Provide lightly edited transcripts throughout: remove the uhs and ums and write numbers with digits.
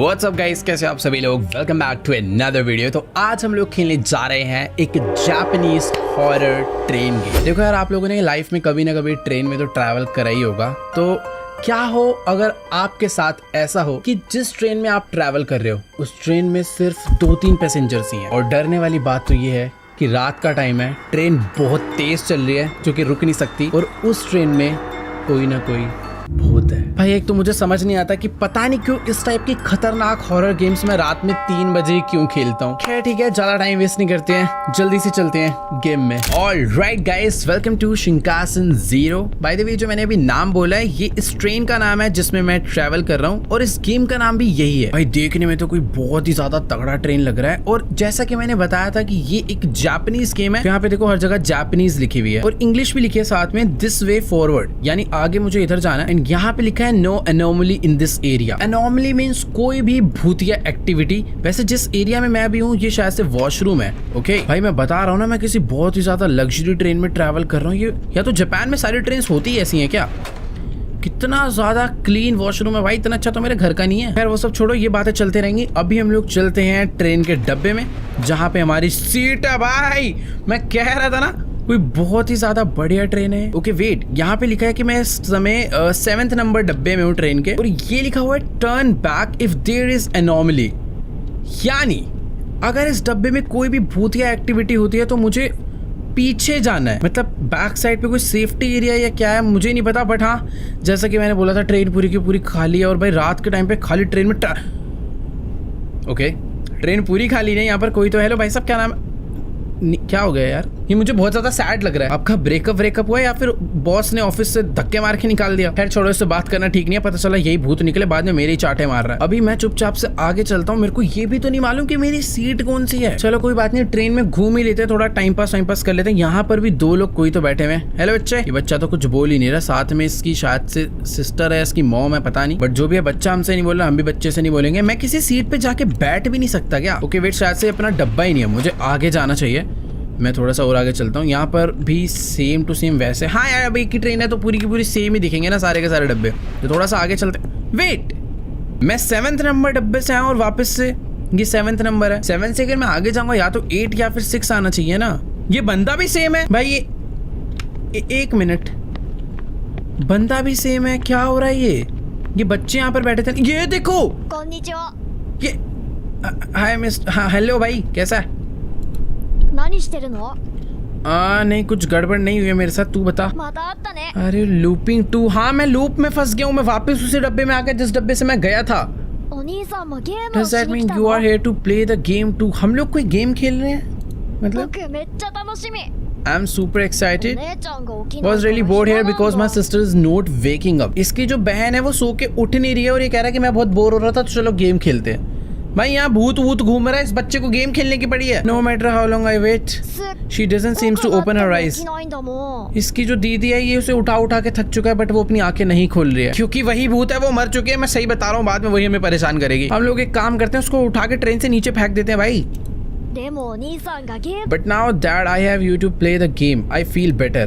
What's up guys, कैसे आप सभी लोग। Welcome back to another video. तो आज हम लोग खेलने जा रहे हैं एक जापानीज हॉरर ट्रेन गेम। देखो यार, आप लोगों ने लाइफ में कभी ना कभी ट्रेन में तो ट्रैवल करा ही होगा। तो क्या हो अगर आपके साथ ऐसा हो कि जिस ट्रेन में आप ट्रैवल कर रहे हो उस ट्रेन में सिर्फ 2-3 पैसेंजर्स ही हैं। और डरने वाली बात तो ये है कि रात का टाइम है, ट्रेन बहुत तेज चल रही है जो कि रुक नहीं सकती, और उस ट्रेन में कोई ना कोई भूत है। भाई एक तो मुझे समझ नहीं आता कि पता नहीं क्यों इस टाइप की खतरनाक हॉरर गेम्स में रात में 3 बजे क्यों खेलता हूँ। खैर ठीक है, ज्यादा टाइम वेस्ट नहीं करते हैं, जल्दी से चलते हैं गेम में। Alright guys, welcome to Shinkansen zero. By the way, जो मैंने अभी नाम बोला है ये इस ट्रेन का नाम है जिसमें मैं ट्रैवल कर रहा हूँ, और इस गेम का नाम भी यही है। भाई देखने में तो कोई बहुत ही ज्यादा तगड़ा ट्रेन लग रहा है, और जैसा कि मैंने बताया था कि ये एक जापानीज गेम है। यहाँ पे देखो हर जगह जापानीज लिखी हुई है और इंग्लिश भी लिखी है साथ में, दिस वे फॉरवर्ड, यानी आगे मुझे इधर जाना है। यहाँ पे लिखा है no anomaly in this area. Anomaly means कोई भी भूतिया एक्टिविटी। वैसे जिस एरिया में मैं भी हूँ ये शायद से वॉशरूम है। ओके भाई, मैं बता रहा हूँ ना, मैं किसी बहुत ही ज्यादा लग्जरी ट्रेन में ट्रैवल कर रहा हूँ। ये या तो जापान में सारी ट्रेन होती ही ऐसी हैं क्या? कितना ज्यादा क्लीन वॉशरूम है भाई, इतना अच्छा तो मेरे घर का नहीं है। खैर वो सब छोड़ो, ये बातें चलते रहेंगी। अभी हम लोग चलते हैं ट्रेन के डब्बे में जहाँ पे हमारी सीट है। भाई मैं कह रहा था ना, कोई बहुत ही ज्यादा बढ़िया ट्रेन है। ओके वेट, यहाँ पे लिखा है कि मैं इस समय 7th नंबर डब्बे में हूँ ट्रेन के, और ये लिखा हुआ है turn back if there is anomaly, यानी अगर इस डब्बे में कोई भी भूतिया एक्टिविटी होती है तो मुझे पीछे जाना है। मतलब बैक साइड पे कोई सेफ्टी एरिया या क्या है मुझे नहीं पता, बट हाँ जैसा कि मैंने बोला था ट्रेन पूरी की पूरी खाली है। और भाई रात के टाइम पे खाली ट्रेन में ओके ट्रेन पूरी खाली नहीं, यहाँ पर कोई तो। हेलो भाई साहब, क्या नाम है? क्या हो गया यार, ये मुझे बहुत ज्यादा सैड लग रहा है। आपका ब्रेकअप हुआ या फिर बॉस ने ऑफिस से धक्के मार के निकाल दिया? खैर छोड़ो, इससे बात करना ठीक नहीं है। पता चला यही भूत निकले, बाद में मेरे ही चाटे मार रहा है। अभी मैं चुपचाप से आगे चलता हूँ, मेरे को ये भी तो नहीं मालूम कि मेरी सीट कौन सी है। चलो कोई बात नहीं, ट्रेन में घूम ही लेते हैं, थोड़ा टाइम पास कर लेते हैं। यहाँ पर भी 2 लोग कोई तो बैठे हुए हैं। हेलो बच्चे। ये बच्चा तो कुछ बोल ही नहीं रहा, साथ में इसकी शायद से सिस्टर है, इसकी मॉम है, पता नहीं, बट जो भी है बच्चा हमसे नहीं बोल रहा, हम भी बच्चे से नहीं बोलेंगे। मैं किसी सीट पे जाके बैठ भी नहीं सकता क्या? ओके वेट, शायद से अपना डब्बा ही नहीं है, मुझे आगे जाना चाहिए। मैं थोड़ा सा और आगे चलता हूँ। यहाँ पर भी सेम टू सेम वैसे। हाँ यार, अब एक ही ट्रेन है तो पूरी की पूरी सेम ही दिखेंगे ना सारे के सारे डब्बे। तो थोड़ा सा आगे चलते। वेट, मैं 7th नंबर डब्बे से आया और वापस से ये 7th नंबर है। 7 से अगर मैं आगे जाऊंगा या तो 8 या फिर 6 आना चाहिए ना। ये बंदा भी सेम है भाई। ये 1 मिनट, बंदा भी सेम है। क्या हो रहा है? ये बच्चे यहाँ पर बैठे थे। ये देखो, ये हाय मिस्टर। हाँ हेलो भाई, कैसा है? नहीं कुछ गड़बड़ नहीं हुई है मेरे साथ, तू बता। अरे लूपिंग 2, हाँ मैं लूप में फंस गया हूँ। मैं वापस उसी डब्बे में आ गया जिस डब्बे से मैं गया था। Does that mean you are here to play the game too? हम लोग कोई गेम खेल रहे हैं मतलब? I'm super excited. Was really bored here because my sister is not waking up. इसकी जो बहन है वो सो के उठ नहीं रही है, और ये कह रहा है कि मैं बहुत बोर हो रहा था तो चलो गेम खेलते हैं। भाई यहाँ भूत घूम रहा है, इस बच्चे को गेम खेलने की पड़ी है। No matter how long I wait, she doesn't seems to open her eyes. इसकी जो दीदी है ये उसे उठा के थक चुका है, बट वो अपनी आंखें नहीं खोल रही है, क्योंकि वही भूत है, वो मर चुकी है। मैं सही बता रहा हूँ, बाद में वही हमें परेशान करेगी। हम लोग एक काम करते हैं, उसको उठा के ट्रेन से नीचे फेंक देते हैं भाई। But now that I have you to play the game, I feel better.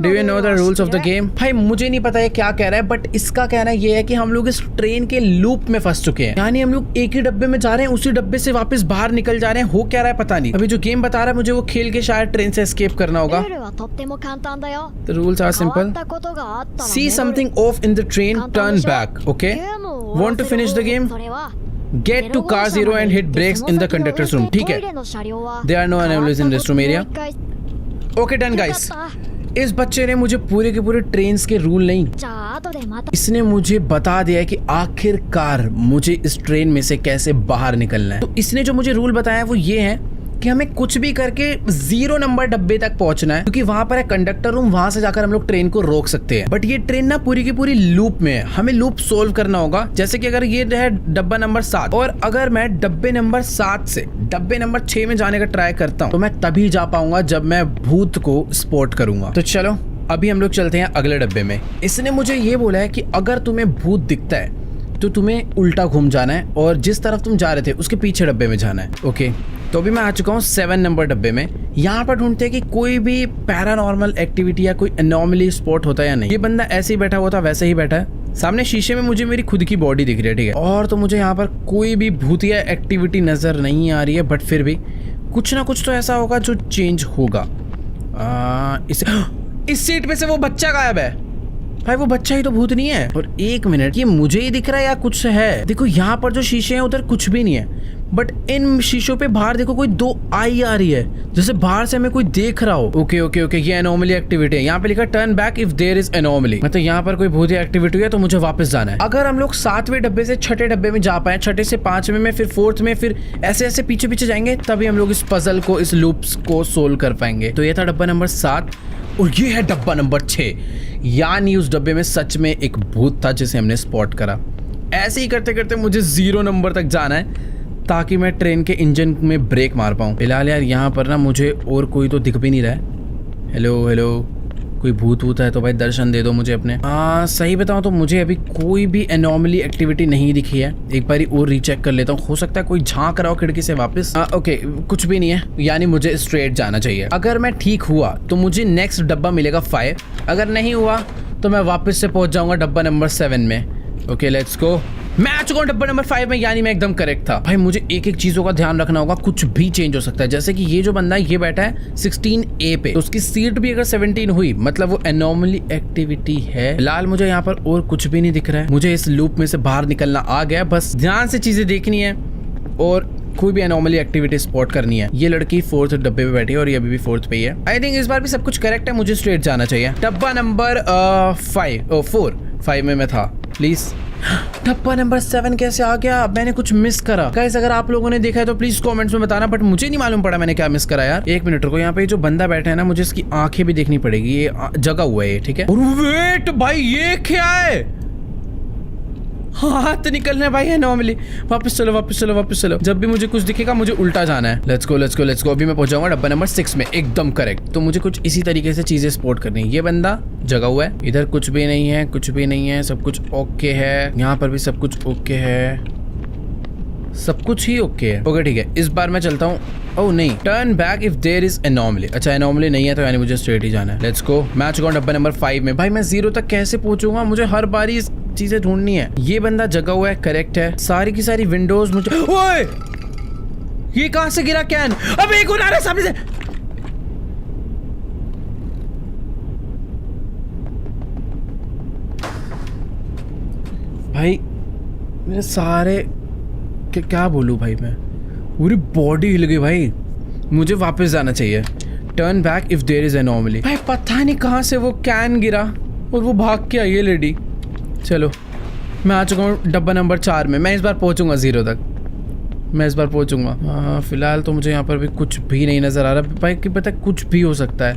Do you know the rules of the game? भाई मुझे नहीं पता ये क्या कह रहा है, बट इसका कहना ये है कि हम लोग इस ट्रेन के लूप में फंस चुके हैं। यानी हम लोग एक ही डब्बे में जा रहे हैं, उसी डब्बे से वापस बाहर निकल जा रहे हैं। हो क्या रहा है पता नहीं। अभी जो गेम बता रहा है मुझे वो खेल के शायद ट्रेन से एस्केप करना होगा। The rules are simple. See something off in the train, turn back. Okay? Want to finish the game? Get to car 0 and hit brakes in the conductor's room. ठीक है? There are no anomalies in this room area. Okay done guys. इस बच्चे ने मुझे पूरे के पूरे train के रूल नहीं, इसने मुझे बता दिया है कि आखिरकार मुझे इस ट्रेन में से कैसे बाहर निकलना है। तो इसने जो मुझे रूल बताया है वो ये है कि हमें कुछ भी करके 0 नंबर डब्बे तक पहुंचना है, क्योंकि वहां पर है कंडक्टर रूम, वहां से जाकर हम लोग ट्रेन को रोक सकते हैं। बट ये ट्रेन ना पूरी की पूरी लूप में है, हमें लूप सोल्व करना होगा। जैसे कि अगर ये है डब्बा नंबर 7, और अगर मैं डब्बे नंबर 7 से डब्बे नंबर 6 में जाने का ट्राई करता हूँ तो मैं तभी जा पाऊंगा जब मैं भूत को स्पॉट करूंगा। तो चलो अभी हम लोग चलते हैं अगले डब्बे में। इसने मुझे ये बोला है कि अगर तुम्हें भूत दिखता है तो तुम्हें उल्टा घूम जाना है और जिस तरफ तुम जा रहे थे उसके पीछे डब्बे में जाना है। ओके, तो अभी मैं आ चुका हूँ 7 नंबर डब्बे में। यहाँ पर ढूंढते हैं कि कोई भी पैरानॉर्मल एक्टिविटी या कोई एनॉमली स्पॉट होता है या नहीं। ये बंदा ऐसे ही बैठा हुआ था, वैसे ही बैठा है। सामने शीशे में मुझे मेरी खुद की बॉडी दिख रही है, ठीक है। और तो मुझे यहाँ पर कोई भी भूतिया एक्टिविटी नजर नहीं आ रही है, बट फिर भी कुछ ना कुछ तो ऐसा होगा जो चेंज होगा। इस सीट पे से वो बच्चा गायब है। भाई वो बच्चा ही तो भूत नहीं है। और एक मिनट, ये मुझे ही दिख रहा है या कुछ है? देखो यहाँ पर जो शीशे हैं उधर कुछ भी नहीं है, बट इन शीशों पे बाहर देखो कोई 2 आई आ रही है, जैसे बाहर से हमें कोई देख रहा हो। ओके ओके ओके, ये एनोमली एक्टिविटी है। यहाँ पे लिखा turn back if there is anomaly, मतलब यहाँ पर कोई भूतिया एक्टिविटी है तो मुझे वापस जाना है। अगर हम लोग 7वें डब्बे से 6ठे डब्बे में जा पाए, 6ठे से 5वें में, फिर 4th में, फिर ऐसे ऐसे पीछे पीछे जाएंगे, तभी हम लोग इस पजल को, इस लूप्स को सोल्व कर पाएंगे। तो ये था डब्बा नंबर 7 और ये है डब्बा नंबर 6। यानी उस डब्बे में सच में एक भूत था जिसे हमने स्पॉट करा। ऐसे ही करते करते मुझे 0 नंबर तक जाना है ताकि मैं ट्रेन के इंजन में ब्रेक मार पाऊँ। फिलहाल यार यहाँ पर ना मुझे और कोई तो दिख भी नहीं रहा है। हेलो हेलो, कोई भूत वूत है तो भाई दर्शन दे दो मुझे अपने। सही बताऊँ तो मुझे अभी कोई भी एनॉमली एक्टिविटी नहीं दिखी है। एक बारी और रीचेक कर लेता हूँ, हो सकता है कोई झांक रहा हो खिड़की से वापस। ओके, कुछ भी नहीं है, यानी मुझे स्ट्रेट जाना चाहिए। अगर मैं ठीक हुआ तो मुझे नेक्स्ट डब्बा मिलेगा 5, अगर नहीं हुआ तो मैं वापस से पहुंच जाऊंगा डब्बा नंबर 7 में। Okay let's go. मैं आ चुका हूँ डब्बा नंबर 5 में, यानी मैं एकदम करेक्ट था। भाई मुझे एक एक चीजों का ध्यान रखना होगा, कुछ भी चेंज हो सकता है। जैसे कि ये जो बंदा है ये बैठा है 16A पे, तो उसकी सीट भी अगर 17 हुई मतलब वो एनॉमली एक्टिविटी है। फिलहाल मुझे यहाँ पर और कुछ भी नहीं दिख रहा है। मुझे इस लूप में से बाहर निकलना आ गया, बस ध्यान से चीजें देखनी है और कोई भी एनॉमली एक्टिविटी स्पॉट करनी है। ये लड़की 4th डब्बे पे बैठी है और ये अभी भी 4th पे ही है। आई थिंक इस बार भी सब कुछ करेक्ट है, मुझे स्ट्रेट जाना चाहिए। डब्बा नंबर 4 में मैं था। प्लीज डब्बा नंबर 7 कैसे आ गया? मैंने कुछ मिस करा गाइस? अगर आप लोगों ने देखा है तो प्लीज कमेंट्स में बताना, बट मुझे नहीं मालूम पड़ा मैंने क्या मिस करा यार। एक मिनट रुको, यहाँ पे जो बंदा बैठा है ना, मुझे इसकी आंखें भी देखनी पड़ेगी। ये जगा हुआ है, ठीक है। और वेट भाई, ये क्या है? हाथ निकलने भाई है नॉर्मली। वापस चलो वापस चलो वापस चलो। जब भी मुझे कुछ दिखेगा मुझे उल्टा जाना है। Let's go let's go let's go. अभी मैं पहुंचाऊंगा डब्बा नंबर 6 में, एकदम करेक्ट। तो मुझे कुछ इसी तरीके से चीजें स्पॉट करनी है। ये बंदा जगा हुआ है, इधर कुछ भी नहीं है, कुछ भी नहीं है, सब कुछ ओके है। यहाँ पर भी सब कुछ ओके है, सब कुछ ही ओके है। ओके ठीक है, इस बार मैं चलता हूँ। ओह नहीं, turn back if there is anomaly. अच्छा एनॉमली नहीं है तो यानी मुझे स्ट्रेट ही जाना है। Let's go. मैं आ चुका हूँ डब्बा नंबर 5 में। भाई मैं 0 तक कैसे पहुंचूंगा? मुझे हर बारी चीजें ढूंढनी है। ये बंदा जगा हुआ है, करेक्ट है। सारी की सारी विंडोज मुझे। ओए ये कहां से गिरा कैन? अब एक और आ रहा है सामने से। भाई मेरे सारे क्या बोलूं भाई, मैं पूरी बॉडी हिल गई भाई। मुझे वापस जाना चाहिए। Turn back if there is anomaly. भाई पता नहीं कहां से वो कैन गिरा और वो भाग के आई है लेडी। चलो मैं आ चुका हूँ डब्बा नंबर 4 में। मैं इस बार पहुंचूंगा 0 तक, मैं इस बार पहुंचूंगा। फिलहाल तो मुझे यहाँ पर भी कुछ भी नहीं नजर आ रहा भाई, कि पता कुछ भी हो सकता है।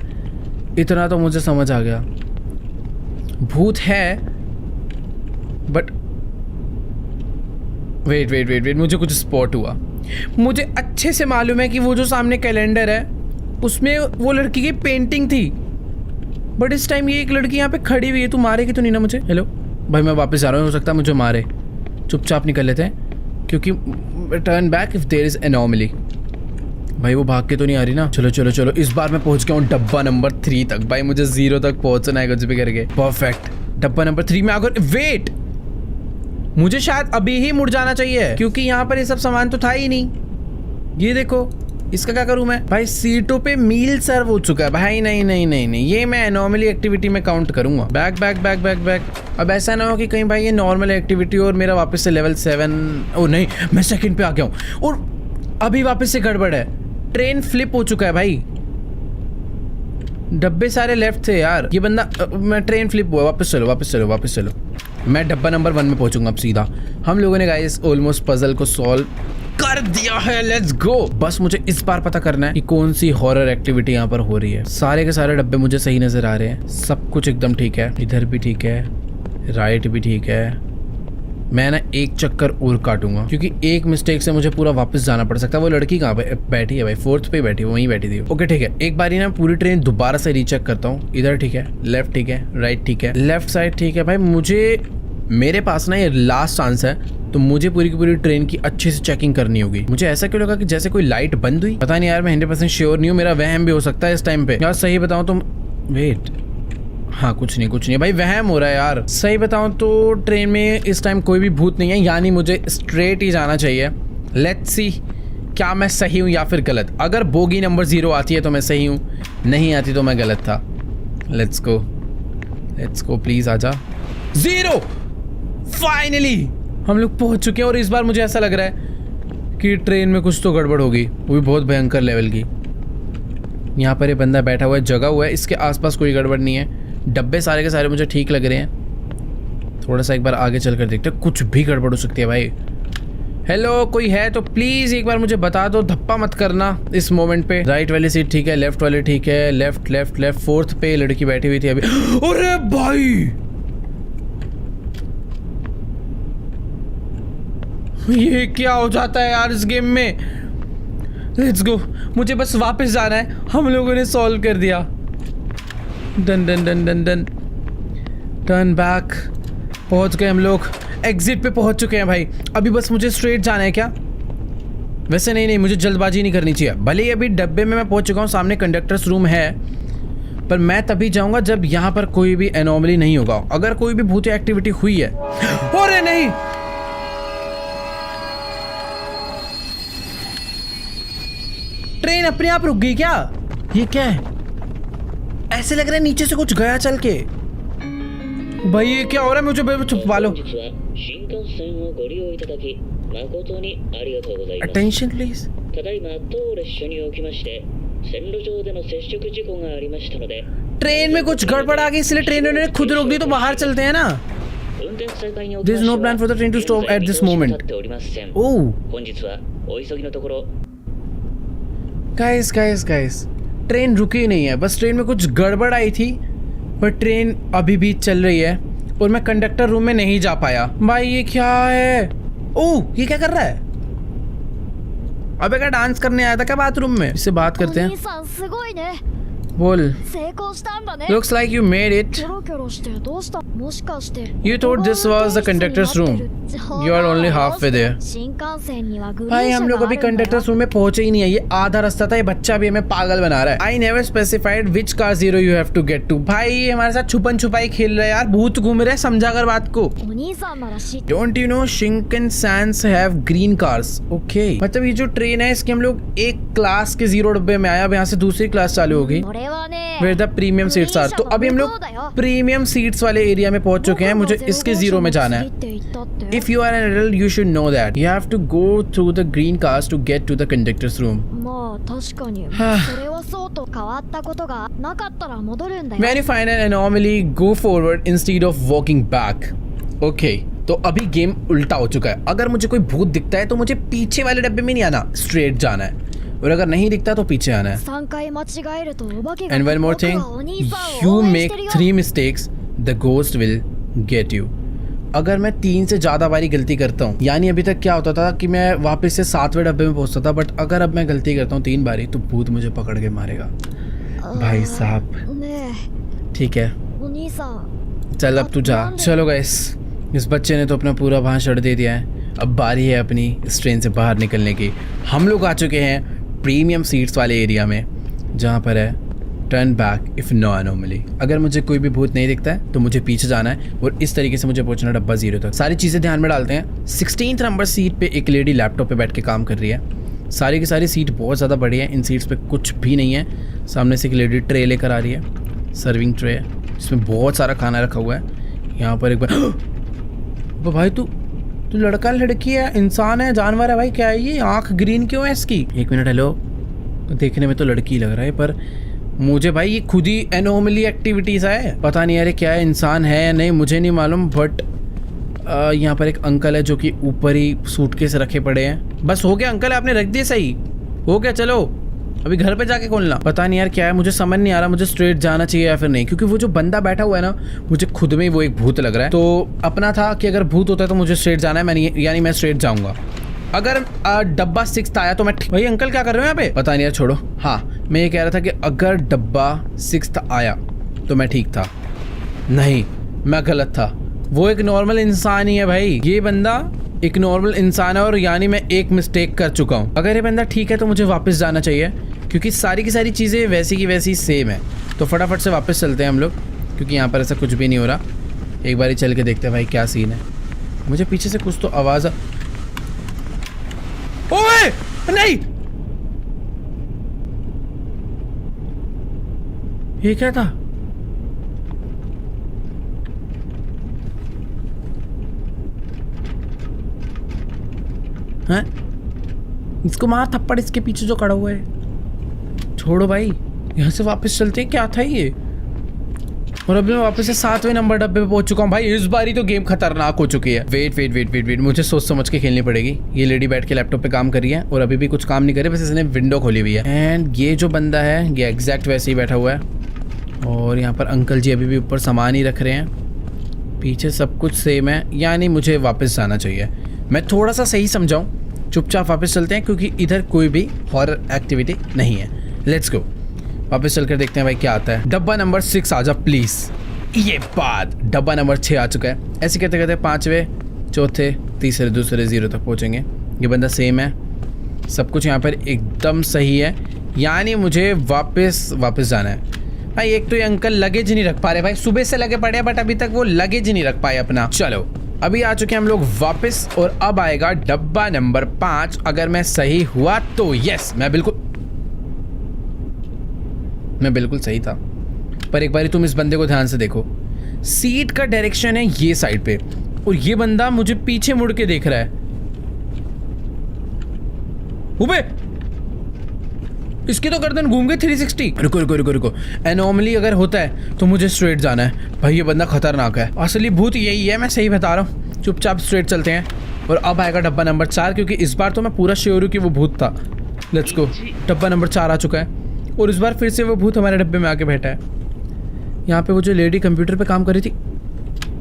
इतना तो मुझे समझ आ गया, भूत है। But wait wait wait wait, मुझे कुछ स्पॉट हुआ। मुझे अच्छे से मालूम है कि वो जो सामने कैलेंडर है उसमें वो लड़की की पेंटिंग थी, बट इस टाइम ये एक लड़की यहाँ पे खड़ी हुई है। तू मारेगी तो नहीं ना मुझे? हेलो भाई मैं वापस जा रहा हूँ, हो सकता है मुझे मारे। चुपचाप निकल लेते हैं, क्योंकि turn back if there is anomaly. भाई वो भाग के तो नहीं आ रही ना? चलो चलो चलो, इस बार मैं पहुंच गया हूँ डब्बा नंबर 3 तक। भाई मुझे 0 तक पहुंचना है कुछ भी करके। परफेक्ट, डब्बा नंबर 3 में आकर वेट, मुझे शायद अभी ही मुड़ जाना चाहिए क्योंकि यहाँ पर ये सब सामान तो था ही नहीं। ये देखो, इसका क्या करूं मैं? भाई सीटों पे मील सर्व हो चुका है भाई। नहीं नहीं नहीं नहीं, ये मैं एनॉमली एक्टिविटी में काउंट करूंगा। Back back back back back. अब ऐसा ना हो कि कहीं भाई ये नॉर्मल एक्टिविटी और मेरा वापस से लेवल 7। ओ नहीं, मैं सेकंड पे आ गया हूँ और अभी वापस से गड़बड़ है। ट्रेन फ्लिप हो चुका है भाई, डब्बे सारे लेफ्ट थे यार। ये बंदा मैं ट्रेन फ्लिप हुआ। वापस चलो वापस चलो वापस चलो। मैं डब्बा नंबर 1 में पहुंचूंगा अब सीधा। हम लोगों ने गाइस ऑलमोस्ट पजल को सॉल्व कर दिया है। लेट्स गो। बस मुझे इस बार पता करना है कि कौन सी हॉरर एक्टिविटी यहाँ पर हो रही है। सारे के सारे डब्बे मुझे सही नजर आ रहे हैं, सब कुछ एकदम ठीक है। इधर भी ठीक है, राइट भी ठीक है। मैं ना एक चक्कर और काटूंगा क्योंकि एक मिस्टेक से मुझे पूरा वापस जाना पड़ सकता है। वो लड़की कहाँ पे बैठी है भाई? 4th पे बैठी, वहीं बैठी थी। ओके ठीक है, एक बारी ना पूरी ट्रेन दोबारा से रीचेक करता हूँ। इधर ठीक है, लेफ्ट ठीक है, राइट ठीक है, लेफ्ट साइड ठीक है। भाई मुझे मेरे पास ना ये लास्ट चांस है, तो मुझे पूरी की पूरी ट्रेन की अच्छे से चेकिंग करनी होगी। मुझे ऐसा क्यों लगा कि जैसे कोई लाइट बंद हुई, पता नहीं यार, मैं 100% श्योर नहीं हूँ, मेरा वहम भी हो सकता है इस टाइम पे। यार सही बताऊँ तो वेट, हाँ कुछ नहीं भाई, वहम हो रहा है यार। सही बताऊँ तो ट्रेन में इस टाइम कोई भी भूत नहीं है, यानी मुझे स्ट्रेट ही जाना चाहिए। लेट्स सी क्या मैं सही हूँ या फिर गलत। अगर बोगी नंबर 0 आती है तो मैं सही हूँ, नहीं आती तो मैं गलत था। लेट्स गो प्लीज आजा। 0 फाइनली हम लोग पहुंच चुके हैं। और इस बार मुझे ऐसा लग रहा है कि ट्रेन में कुछ तो गड़बड़ होगी, वो भी बहुत भयंकर लेवल की। यहाँ पर ये बंदा बैठा हुआ है, जगा हुआ है, इसके आसपास कोई गड़बड़ नहीं है। डब्बे सारे के सारे मुझे ठीक लग रहे हैं। थोड़ा सा एक बार आगे चल कर देखते हैं, कुछ भी गड़बड़ हो सकती है भाई। हेलो, कोई है तो प्लीज एक बार मुझे बता दो, धप्पा मत करना इस मोमेंट पे। राइट वाली सीट ठीक है, लेफ्ट वाली ठीक है, लेफ्ट लेफ्ट लेफ्ट। 4th पे लड़की बैठी हुई थी अभी। अरे भाई ये क्या हो जाता है यार इस गेम में। लेट्स गो, मुझे बस वापस जाना है। हम लोगों ने सॉल्व कर दिया। Done done done done done, turn back. पहुंच गए हम लोग, एग्जिट पे पहुंच चुके हैं भाई। अभी बस मुझे स्ट्रेट जाना है क्या? वैसे नहीं, मुझे जल्दबाजी नहीं करनी चाहिए। भले ही अभी डब्बे में मैं पहुंच चुका हूं, सामने कंडक्टर्स रूम है, पर मैं तभी जाऊंगा जब यहां पर कोई भी एनोमली नहीं होगा। अगर कोई भी भूत एक्टिविटी हुई है। अरे नहीं, ट्रेन अपने आप रुक गई क्या? ये क्या है? ऐसे लग रहा है नीचे से कुछ गया चल के। भाई ये क्या हो रहा है? मुझे छुपा लो। Attention please. ट्रेन में कुछ गड़बड़ आ गई, इसलिए ट्रेन ने खुद रोक दी। तो बाहर चलते हैं ना। There is no plan for the train to stop at this moment. Oh. Guys, train रुकी नहीं है, बस ट्रेन में कुछ गड़बड़ आई थी, पर ट्रेन अभी भी चल रही है और मैं कंडक्टर रूम में नहीं जा पाया। भाई ये क्या है? ओह, ये क्या कर रहा है? अबे क्या डांस करने आया था क्या बाथरूम में? इससे बात करते हैं। बोल। Looks like you made it. You thought this was the conductor's room. You are only halfway there. भाई हम लोग अभी कंडक्टर्स रूम में पहुंचे ही नहीं है। ये आधा रास्ता था। ये बच्चा भी हमें पागल बना रहा है। I never specified which car 0 you have to get to. भाई ये हमारे साथ छुपन छुपाई खेल रहा है यार, भूत घूम रहे हैं, समझा कर बात को। Don't you know Shinkansen have green cars? Okay. मतलब ये जो ट्रेन है इसके हम लोग एक क्लास के 0 डब्बे में आए, अब यहाँ से दूसरी क्लास चालू होगी। Where the premium seats are. तो अभी हम लोग प्रीमियम सीट्स वाले एरिया में पहुंच चुके हैं। मुझे इसके 0 में जाना है। If you are an adult, you should know that. You have to go through the green cars to get to the conductor's room. When you find an anomaly, go forward instead of walking back. Okay. तो अभी game उल्टा हो चुका है। अगर मुझे कोई भूत दिखता है तो मुझे पीछे वाले डब्बे में नहीं आना, स्ट्रेट जाना है, और अगर नहीं दिखता तो पीछे आना है। And one more thing, you make 3 mistakes, the ghost will get you. अगर मैं 3 से ज्यादा बारी गलती करता हूँ, यानी अभी तक क्या होता था कि मैं वापस से 7वें डब्बे में पहुंचता था, बट अगर अब मैं गलती करता हूँ 3 बारी तो भूत मुझे पकड़ के मारेगा। भाई साहब ठीक है, चल अब तू जा। चलो गाइस, इस बच्चे ने तो अपना पूरा भाषण दे दिया है। अब बारी है अपनी इस ट्रेन से बाहर निकलने की। हम लोग आ चुके हैं प्रीमियम सीट्स वाले एरिया में, जहाँ पर है turn back if no anomaly. अगर मुझे कोई भी भूत नहीं दिखता है तो मुझे पीछे जाना है और इस तरीके से मुझे पहुंचना डब्बा 0 तक। सारी चीज़ें ध्यान में डालते हैं। 16th नंबर सीट पे एक लेडी लैपटॉप पे बैठ के काम कर रही है। सारी की सारी सीट बहुत ज़्यादा बड़ी है, इन सीट्स पे कुछ भी नहीं है। सामने से एक लेडी ट्रे लेकर आ रही है, सर्विंग ट्रे है, जिसमें बहुत सारा खाना रखा हुआ है। यहाँ पर एक बार भाई तू लड़का लड़की है, इंसान है, जानवर है? भाई क्या है ये? आँख ग्रीन क्यों है इसकी? 1 मिनट। हेलो, देखने में तो लड़की लग रहा है, पर मुझे भाई ये खुद ही एनोमली एक्टिविटीज़ है। पता नहीं यार क्या है, इंसान है या नहीं मुझे नहीं मालूम। बट यहाँ पर एक अंकल है जो कि ऊपर ही सूटकेस रखे पड़े हैं। बस हो गया अंकल, आपने रख दिए, सही हो गया। चलो अभी घर पे जाके खोलना। पता नहीं यार क्या है, मुझे समझ नहीं आ रहा मुझे स्ट्रेट जाना चाहिए या फिर नहीं, क्योंकि वो जो बंदा बैठा हुआ है ना, मुझे खुद में ही वो एक भूत लग रहा है। तो अपना था कि अगर भूत होता है तो मुझे स्ट्रेट जाना है, यानी मैं स्ट्रेट जाऊंगा। अगर डब्बा 6th आया तो मैं भाई अंकल क्या कर रहे हो यहाँ पे? पता नहीं यार, छोड़ो। हाँ, मैं ये कह रहा था कि अगर डब्बा 6th आया तो मैं ठीक था। नहीं, मैं गलत था। वो एक नॉर्मल इंसान ही है भाई, ये बंदा एक नॉर्मल इंसान है और यानी मैं एक मिस्टेक कर चुका हूँ। अगर ये बंदा ठीक है तो मुझे वापस जाना चाहिए क्योंकि सारी की सारी चीज़ें वैसी की वैसी सेम है। तो फटाफट से वापस चलते हैं हम लोग क्योंकि यहाँ पर ऐसा कुछ भी नहीं हो रहा। एक बार ही चल के देखते हैं भाई क्या सीन है। मुझे पीछे से कुछ तो आवाज़ ओए नहीं, ये क्या था? हैं? इसको मार थप्पड़, इसके पीछे जो खड़ा हुआ है। छोड़ो भाई, यहाँ से वापस चलते हैं। क्या था ये? और अभी मैं वापस से 7वें नंबर डब्बे पे पहुंच चुका हूँ भाई। इस बारी तो गेम खतरनाक हो चुकी है। वेट, मुझे सोच समझ के खेलनी पड़ेगी। ये लेडी बैठ के लैपटॉप पे काम कर रही है और अभी भी कुछ काम नहीं करे, बस इसने विंडो खोली हुई है। एंड ये जो बंदा है ये एग्जैक्ट वैसे ही बैठा हुआ है और यहाँ पर अंकल जी अभी भी ऊपर सामान ही रख रहे हैं। पीछे सब कुछ सेम है, यानी मुझे वापस जाना चाहिए। मैं थोड़ा सा सही समझाऊँ, चुपचाप वापस चलते हैं क्योंकि इधर कोई भी हॉरर एक्टिविटी नहीं है। लेट्स गो, वापस चल कर देखते हैं भाई क्या आता है। डब्बा नंबर 6 आ जा प्लीज। ये बात, डब्बा नंबर 6 आ चुका है। ऐसे कहते कहते 5वें, चौथे, तीसरे, दूसरे 0 तक पहुंचेंगे। ये बंदा सेम है, सब कुछ यहाँ पर एकदम सही है, यानी मुझे वापस जाना है भाई। एक तो ये अंकल लगेज नहीं रख पा रहे भाई, सुबह से लगे पड़े हैं बट अभी तक वो लगेज नहीं रख पाए अपना। चलो अभी आ चुके हैं हम लोग वापस और अब आएगा डब्बा नंबर 5। अगर मैं सही हुआ तो यस, मैं बिल्कुल सही था। पर एक बारी तुम इस बंदे को ध्यान से देखो, सीट का डायरेक्शन है ये साइड पे और ये बंदा मुझे पीछे मुड़ के देख रहा है। उबे, इसकी तो गर्दन घूम गई 360। रुको, एनोमली अगर होता है तो मुझे स्ट्रेट जाना है भाई। ये बंदा खतरनाक है, असली भूत यही है, मैं सही बता रहा हूँ। चुपचाप स्ट्रेट चलते हैं और अब आएगा डब्बा नंबर 4 क्योंकि इस बार तो मैं पूरा श्योर हूँ कि वो भूत था। लेट्स गो, डब्बा नंबर 4 आ चुका है और इस बार फिर से वो भूत हमारे डब्बे में आके बैठा है। यहाँ पे वो जो लेडी कंप्यूटर पे काम कर रही थी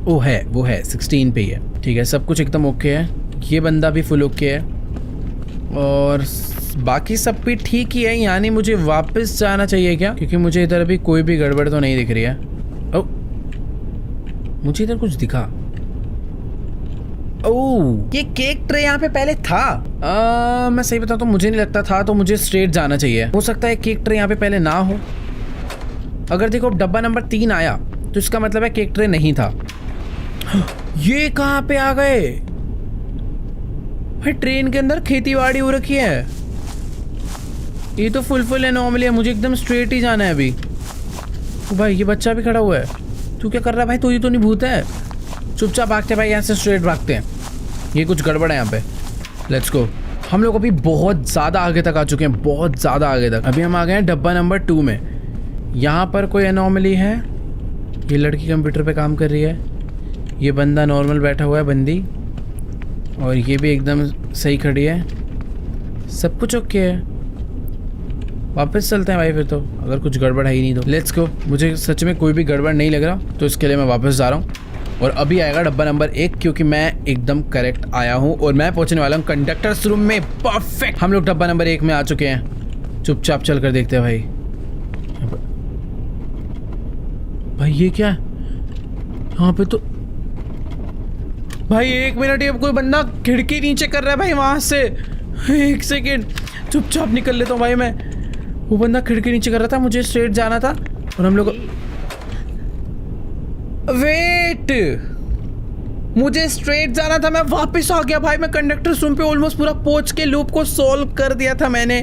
वो है 16 पे ही है। ठीक है, सब कुछ एकदम ओके है। ये बंदा भी फुल ओके है और बाकी सब भी ठीक ही है, यानी मुझे वापस जाना चाहिए क्या? क्योंकि मुझे इधर अभी कोई भी गड़बड़ तो नहीं दिख रही है। ओ, मुझे इधर कुछ दिखा। ओह, ये केक ट्रे यहाँ पे पहले था। मैं सही बताऊँ तो मुझे नहीं लगता था, तो मुझे स्ट्रेट जाना चाहिए। हो सकता है केक ट्रे यहाँ पे पहले ना हो। अगर देखो डब्बा नंबर 3 आया तो इसका मतलब है केक ट्रे नहीं था। ये कहाँ पे आ गए भाई? ट्रेन के अंदर खेतीबाड़ी हो रखी है। ये तो फुल एनोमली है, मुझे एकदम स्ट्रेट ही जाना है अभी। तो भाई ये बच्चा भी खड़ा हुआ है, तू क्या कर रहा है भाई? तो ये तो नहीं भूत है। चुपचाप भागते भाई, यहाँ से स्ट्रेट भागते हैं। ये कुछ गड़बड़ है यहाँ पे। लेट्स गो, हम लोग अभी बहुत ज़्यादा आगे तक आ चुके हैं, बहुत ज़्यादा आगे तक। अभी हम आ गए हैं डब्बा नंबर 2 में। यहाँ पर कोई एनोमली है। ये लड़की कंप्यूटर पे काम कर रही है, ये बंदा नॉर्मल बैठा हुआ है, बंदी, और ये भी एकदम सही खड़ी है। सब कुछ ओके है। वापस चलते हैं भाई फिर तो, अगर कुछ गड़बड़ है ही नहीं तो। लेट्स गो, मुझे सच में कोई भी गड़बड़ नहीं लग रहा तो इसके लिए मैं वापस जा रहा हूँ। और अभी आएगा डब्बा नंबर 1 क्योंकि मैं एकदम करेक्ट आया हूँ और मैं पहुँचने वाला हूँ कंडक्टर्स रूम में। परफेक्ट, हम लोग डब्बा नंबर 1 में आ चुके हैं। चुपचाप चल कर देखते हैं भाई। भाई ये क्या है यहाँ पे? तो भाई 1 मिनट, ये कोई बंदा खिड़की नीचे कर रहा है भाई वहां से। 1 सेकेंड, चुपचाप निकल लेता हूँ भाई मैं। वो बंदा खिड़की नीचे कर रहा था, मुझे स्ट्रेट जाना था और हम लोग वेट, मुझे स्ट्रेट जाना था, मैं वापस आ गया भाई। मैं कंडक्टर रूम पे ऑलमोस्ट पूरा पहुंच के लूप को सॉल्व कर दिया था मैंने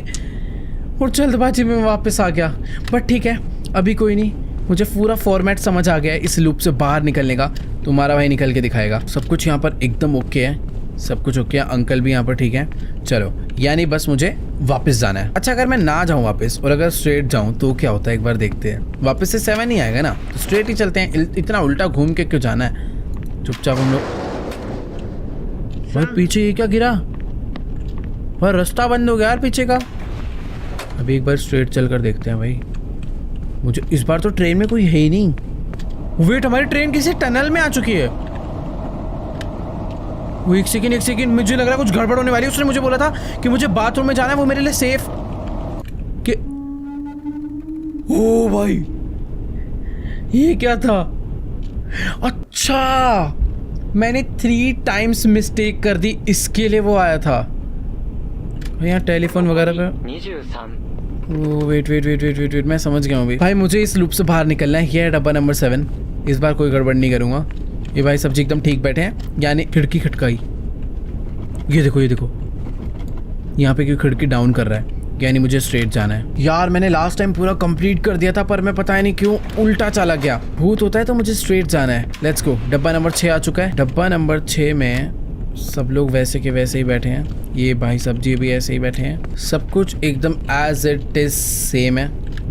और जल्दबाजी में वापस आ गया। बट ठीक है, अभी कोई नहीं, मुझे पूरा फॉर्मेट समझ आ गया है इस लूप से बाहर निकलने का। तुम्हारा भाई निकल के दिखाएगा। सब कुछ यहाँ पर एकदम ओके है, सब कुछ ओके है। अंकल भी यहाँ पर ठीक है। चलो, यानी बस मुझे वापस जाना है। अच्छा, अगर मैं ना जाऊँ वापस और अगर स्ट्रेट जाऊँ तो क्या होता है, एक बार देखते हैं। वापस से 7 ही आएगा ना, तो स्ट्रेट ही चलते हैं। इतना उल्टा घूम के क्यों जाना है? चुपचाप हम लोग। भाई पीछे ये क्या गिरा? भाई रास्ता बंद हो गया यार पीछे का। अभी एक बार स्ट्रेट चल कर देखते हैं भाई। मुझे इस बार तो ट्रेन में कोई है ही नहीं। वेट, हमारी ट्रेन किसी टनल में आ चुकी है। वो एक सेकेंड, मुझे लग रहा है कुछ गड़बड़ होने वाली है। उसने मुझे बोला था कि मुझे बाथरूम में जाना है, वो मेरे लिए सेफ कि। ओ भाई, ये क्या था? अच्छा, मैंने 3 टाइम्स मिस्टेक कर दी, इसके लिए वो आया था। यहाँ टेलीफोन वगैरह पे। Wait wait wait wait wait wait, मैं समझ गया हूँ भाई। भाई मुझे इस लूप से बाहर निकलना है। ये है डब्बा नंबर 7। इस बार कोई गड़बड़ नहीं करूँगा। ये भाई सब्जी एकदम ठीक बैठे हैं, यानी खिड़की खटकाई। ये देखो, ये देखो यहाँ पे क्यों खिड़की डाउन कर रहा है, यानी मुझे स्ट्रेट जाना है। यार मैंने लास्ट टाइम पूरा कंप्लीट कर दिया था, पर मैं पता नहीं क्यों उल्टा चला गया। भूत होता है तो मुझे स्ट्रेट जाना है। लेट्स गो। डब्बा नंबर 6 आ चुका है। डब्बा नंबर 6 में सब लोग वैसे के वैसे ही बैठे हैं। ये भाई सब्जी भी ऐसे ही बैठे हैं। सब कुछ एकदम एज इट इज सेम है,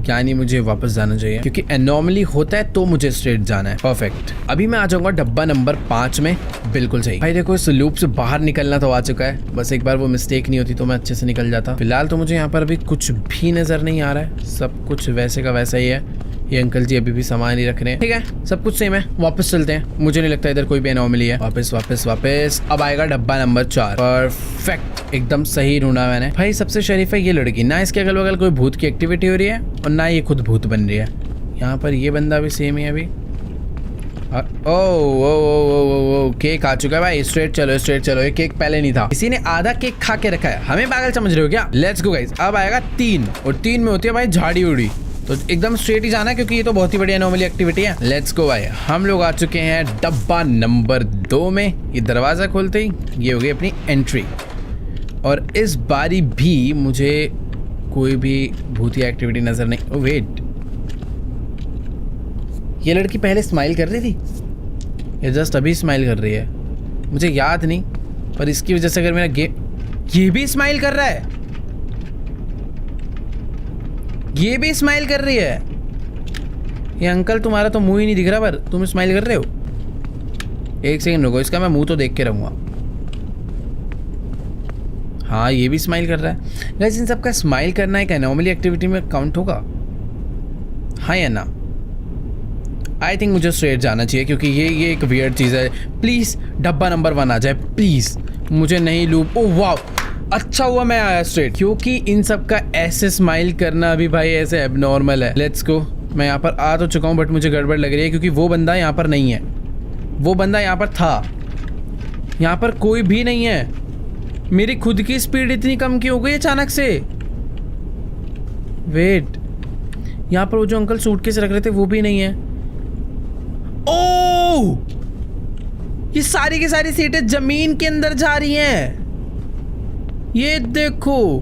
यानी मुझे वापस जाना चाहिए, क्योंकि एनॉमली होता है तो मुझे स्ट्रेट जाना है। परफेक्ट। अभी मैं आ जाऊंगा डब्बा नंबर 5 में। बिल्कुल सही भाई। देखो इस लूप से बाहर निकलना तो आ चुका है, बस एक बार वो मिस्टेक नहीं होती तो मैं अच्छे से निकल जाता। फिलहाल तो मुझे यहाँ पर अभी कुछ भी नजर नहीं आ रहा है, सब कुछ वैसे का वैसा ही है। ये अंकल जी अभी भी सामान ही रख रहे हैं। ठीक है, सब कुछ सेम है। वापस चलते हैं, मुझे नहीं लगता इधर कोई भी एनॉमली है। वापस वापस वापस। अब आएगा डब्बा नंबर 4। परफेक्ट, एकदम सही ढूंढा मैंने। भाई सबसे शरीफ है ये लड़की, ना इसके अगल बगल कोई भूत की एक्टिविटी हो रही है और ना ये खुद भूत बन रही है। यहाँ पर ये बंदा भी सेम ही है अभी। ओ केक आ चुका है भाई। स्ट्रेट चलो, स्ट्रेट चलो। ये केक पहले नहीं था, किसी ने आधा केक खा के रखा है। हमें पागल समझ रहे हो क्या? Let's go guys. अब आएगा 3, और 3 में होती है भाई झाड़ी उड़ी, तो एकदम स्ट्रेट ही जाना है, क्योंकि ये तो बहुत ही बढ़िया नॉर्मली एक्टिविटी है। लेट्स गो भाई। हम लोग आ चुके हैं डब्बा नंबर 2 में। ये दरवाजा खोलते ही ये हो गई अपनी एंट्री, और इस बारी भी मुझे कोई भी भूतिया एक्टिविटी नजर नहीं। ओ वेट, ये लड़की पहले स्माइल कर रही थी, ये जस्ट अभी स्माइल कर रही है। मुझे याद नहीं, पर इसकी वजह से अगर मेरा गेम, ये भी स्माइल कर रहा है, ये भी स्माइल कर रही है। ये अंकल तुम्हारा तो मुंह ही नहीं दिख रहा, पर तुम स्माइल कर रहे हो। एक सेकंड रुको, इसका मैं मुंह तो देख के रहूंगा। हाँ ये भी स्माइल कर रहा है। गाइस इन सबका स्माइल करना एक एनॉमली एक्टिविटी में काउंट होगा, हाँ या ना? आई थिंक मुझे स्ट्रेट जाना चाहिए, क्योंकि ये एक वियर्ड चीज़ है। प्लीज़ डब्बा नंबर 1 आ जाए प्लीज़, मुझे नहीं लूप। ओह वाह, अच्छा हुआ मैं आया स्ट्रेट, क्योंकि इन सब का ऐसे स्माइल करना भी भाई ऐसे एबनॉर्मल है। Let's go. मैं यहाँ पर आ तो चुका हूँ, बट मुझे गड़बड़ लग रही है, क्योंकि वो बंदा यहाँ पर नहीं है। वो बंदा यहाँ पर था, यहाँ पर कोई भी नहीं है। मेरी खुद की स्पीड इतनी कम क्यों हो गई अचानक से? वेट, यहाँ पर वो जो अंकल सूटकेस रख रहे थे वो भी नहीं है। ओह, ये सारी की सारी सीटें जमीन के अंदर जा रही हैं। ये देखो,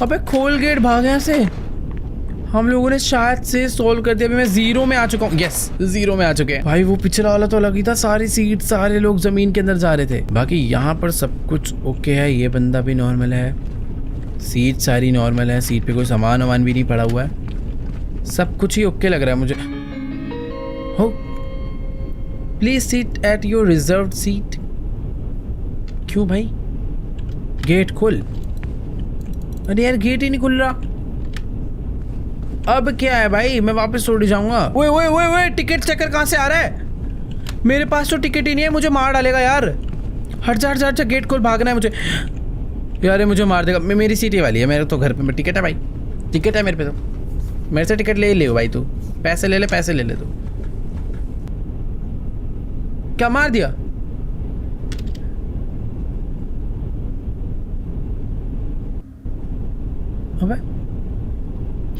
अबे खोल गेट, भाग यहाँ से। हम लोगों ने शायद से सोल्व कर दिया। अभी मैं 0 में आ चुका हूँ। यस, 0 में आ चुके हैं भाई। वो पिछला वाला तो लगी था, सारी सीट, सारे लोग जमीन के अंदर जा रहे थे। बाकी यहाँ पर सब कुछ ओके है। ये बंदा भी नॉर्मल है, सीट सारी नॉर्मल है, सीट पे कोई सामान वामान भी नहीं पड़ा हुआ है। सब कुछ ही ओके लग रहा है मुझे। हो, please seat at your reserved seat. क्यों भाई? गेट खोल। अरे यार गेट ही नहीं खुल रहा। अब क्या है भाई, मैं वापस छोड़ जाऊंगा। ओए ओए ओए ओए, टिकट चेकर कहाँ से आ रहा है? मेरे पास तो टिकट ही नहीं है, मुझे मार डालेगा यार। हट जा हट जा हट जा, गेट खोल, भागना है मुझे यार। ये मुझे मार देगा। मेरी सीट ये वाली है, मेरे तो घर पे टिकट है भाई, टिकट है मेरे पे। तो मेरे से टिकट ले ले भाई, तू पैसे ले ले, पैसे ले ले। तू क्या मार दिया? अबे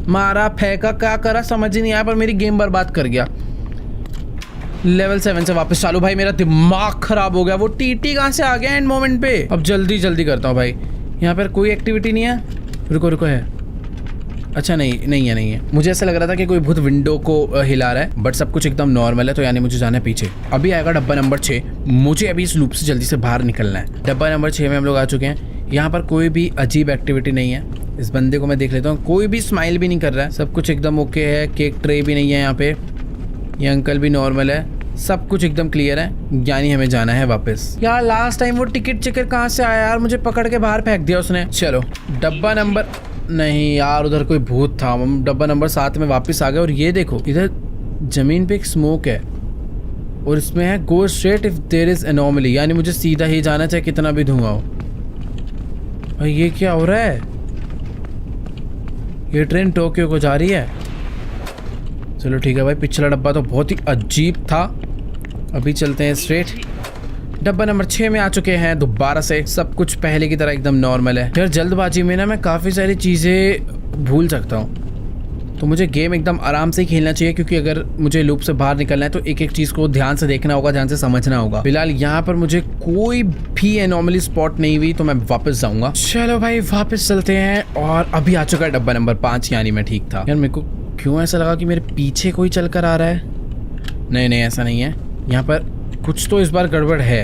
मारा फेंका क्या करा समझ ही नहीं आया, पर मेरी गेम बर्बाद कर गया। लेवल 7 से वापस चालू। भाई मेरा दिमाग खराब हो गया। वो टीटी कहाँ से आ गया एंड मोमेंट पे? अब जल्दी जल्दी करता हूँ भाई। यहाँ पर कोई एक्टिविटी नहीं है। रुको रुको, है? अच्छा नहीं है। मुझे ऐसा लग रहा था कि कोई भूत विंडो को हिला रहा है, बट सब कुछ एकदम नॉर्मल है, तो यानी मुझे जाना है पीछे। अभी आएगा डब्बा नंबर 6। मुझे अभी इस लूप से जल्दी से बाहर निकलना है। डब्बा नंबर 6 में हम लोग आ चुके हैं। यहाँ पर कोई भी अजीब एक्टिविटी नहीं है। इस बंदे को मैं देख लेता हूँ, कोई भी स्माइल भी नहीं कर रहा है, सब कुछ एकदम ओके है। केक ट्रे भी नहीं है यहाँ पे। ये अंकल भी नॉर्मल है, सब कुछ एकदम क्लियर है, यानी हमें जाना है वापस। यार लास्ट टाइम वो टिकट चेकर कहाँ से आया यार? मुझे पकड़ के बाहर फेंक दिया उसने। चलो डब्बा नंबर, नहीं यार उधर कोई भूत था। हम डब्बा नंबर 7 में वापस आ गए। और ये देखो, इधर जमीन पे एक स्मोक है, और इसमें है go straight if there is anomaly, यानी मुझे सीधा ही जाना चाहिए कितना भी धुआं हो। भाई ये क्या हो रहा है? ये ट्रेन टोक्यो को जा रही है। चलो ठीक है भाई, पिछला डब्बा तो बहुत ही अजीब था। अभी चलते हैं स्ट्रेट। डब्बा नंबर 6 में आ चुके हैं दोबारा से। सब कुछ पहले की तरह एकदम नॉर्मल है। यार जल्दबाजी में ना मैं काफ़ी सारी चीज़ें भूल सकता हूँ, तो मुझे गेम एकदम आराम से ही खेलना चाहिए, क्योंकि अगर मुझे लूप से बाहर निकलना है तो एक एक चीज़ को ध्यान से देखना होगा, ध्यान से समझना होगा। फिलहाल यहाँ पर मुझे कोई भी एनॉमली स्पॉट नहीं हुई तो मैं वापस जाऊंगा। चलो भाई वापस चलते हैं। और अभी आ चुका है डब्बा नंबर 5, यानी मैं ठीक था। यार मेरे को क्यों ऐसा लगा कि मेरे पीछे कोई चल कर आ रहा है। नहीं नहीं ऐसा नहीं है, यहाँ पर कुछ तो इस बार गड़बड़ है।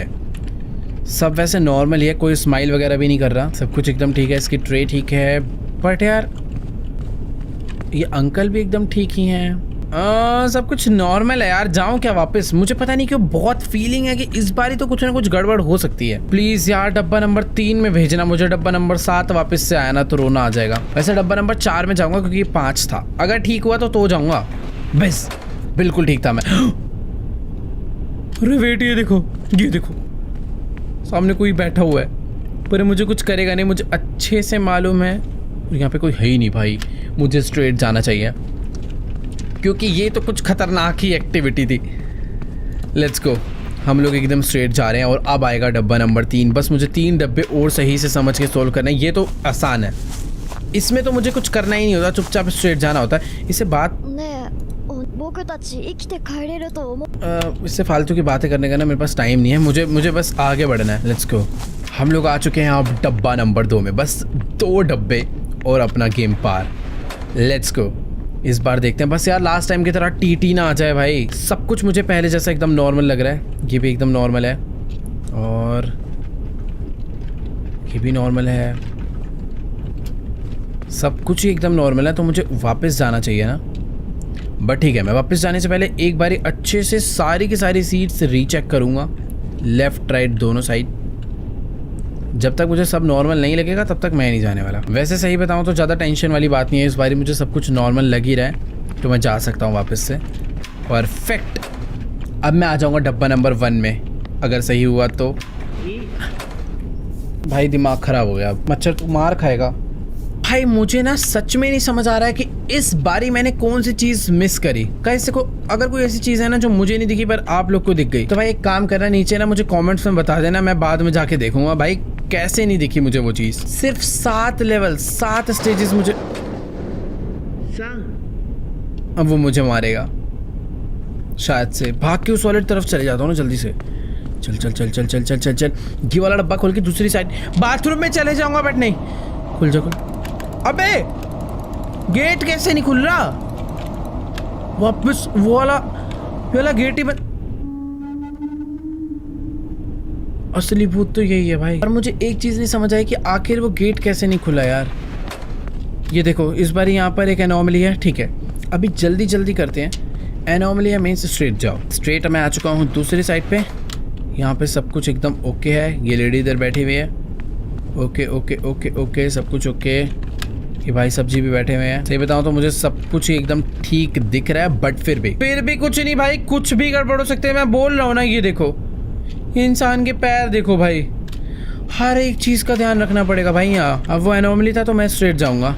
सब वैसे नॉर्मल ही है, कोई स्माइल वगैरह भी नहीं कर रहा, सब कुछ एकदम ठीक है। इसकी ट्रे ठीक है, बट यार ये अंकल भी एकदम ठीक ही हैं। सब कुछ नॉर्मल है यार। जाऊं क्या वापस? मुझे पता नहीं क्यों बहुत फीलिंग है कि इस बार ही तो कुछ ना कुछ गड़बड़ हो सकती है। प्लीज यार डब्बा नंबर 3 में भेजना मुझे। डब्बा नंबर 7 वापस से आया ना तो रोना आ जाएगा। वैसे डब्बा नंबर 4 में जाऊंगा क्योंकि 5 था। अगर ठीक हुआ तो जाऊंगा। बस बिल्कुल ठीक था मैं। अरे वेट, ये देखो सामने कोई बैठा हुआ है, पर मुझे कुछ करेगा नहीं, मुझे अच्छे से मालूम है। यहाँ पे कोई है ही नहीं भाई, मुझे स्ट्रेट जाना चाहिए क्योंकि ये तो कुछ खतरनाक ही एक्टिविटी थी। लेट्स गो, हम लोग एकदम स्ट्रेट जा रहे हैं। और अब आएगा डब्बा नंबर 3। बस मुझे 3 डब्बे और सही से समझ के सोल्व करना है। ये तो आसान है, इसमें तो मुझे कुछ करना ही नहीं होता, चुपचाप स्ट्रेट जाना होता है। इससे बात इससे फालतू की बातें करने का ना मेरे पास टाइम नहीं है। मुझे बस आगे बढ़ना है। लेट्स गो। हम लोग आ चुके हैं अब डब्बा नंबर 2 में। बस 2 डब्बे और अपना गेम पार। Let's go. इस बार देखते हैं बस यार लास्ट टाइम की तरह टीटी ना आ जाए भाई। सब कुछ मुझे पहले जैसा एकदम नॉर्मल लग रहा है। ये भी एकदम नॉर्मल है और ये भी नॉर्मल है। सब कुछ ही एकदम नॉर्मल है, तो मुझे वापस जाना चाहिए ना। बट ठीक है, मैं वापस जाने से पहले एक बारी अच्छे से सारी की सारी सीट्स रीचेक करूँगा, लेफ़्ट राइट दोनों साइड। जब तक मुझे सब नॉर्मल नहीं लगेगा तब तक मैं नहीं जाने वाला। वैसे सही बताऊँ तो ज़्यादा टेंशन वाली बात नहीं है। इस बारी मुझे सब कुछ नॉर्मल लग ही रहा है, तो मैं जा सकता हूँ वापस से। परफेक्ट। अब मैं आ जाऊँगा डब्बा नंबर 1 में, अगर सही हुआ तो। भाई दिमाग ख़राब हो गया, मच्छर तो मार खाएगा। भाई मुझे ना सच में नहीं समझ आ रहा है कि इस बारी मैंने कौन सी चीज़ मिस करी। कैसे को अगर कोई ऐसी चीज़ है ना जो मुझे नहीं दिखी पर आप लोग को दिख गई, तो भाई एक काम करना, नीचे ना मुझे कमेंट्स में बता देना, मैं बाद में जाके देखूंगा भाई कैसे नहीं दिखी मुझे वो चीज़। सिर्फ 7 लेवल 7 स्टेजेस मुझे। अब वो मुझे मारेगा शायद से। भाग के उस वाले तरफ चले जाता हूँ ना जल्दी से। चल चल चल चल चल चल चल चल। ये वाला डब्बा खोल के दूसरी साइड बाथरूम में चले जाऊंगा, बट नहीं खुल जा। अबे गेट कैसे नहीं खुल रहा? वापस वो वाला गेट ही बंद। असली भूत तो यही है भाई। और मुझे एक चीज नहीं समझ आई कि आखिर वो गेट कैसे नहीं खुला यार। ये देखो इस बार यहाँ पर एक एनॉमली है। ठीक है, अभी जल्दी जल्दी करते हैं। एनॉमली है, मेन से स्ट्रेट जाओ। स्ट्रेट मैं आ चुका हूँ दूसरी साइड पे। यहाँ पे सब कुछ एकदम ओके है। ये लेडी इधर बैठी हुई है। ओके ओके ओके ओके, सब कुछ ओके। ये भाई सब्जी भी बैठे हुए हैं। सही बताऊं तो मुझे सब कुछ ही एकदम ठीक दिख रहा है, बट फिर भी कुछ नहीं भाई, कुछ भी गड़बड़ हो सकते हैं। मैं बोल रहा हूँ ना, ये देखो इंसान के पैर देखो भाई, हर एक चीज़ का ध्यान रखना पड़ेगा भाई यहाँ। अब वो एनॉमली था तो मैं स्ट्रेट जाऊँगा।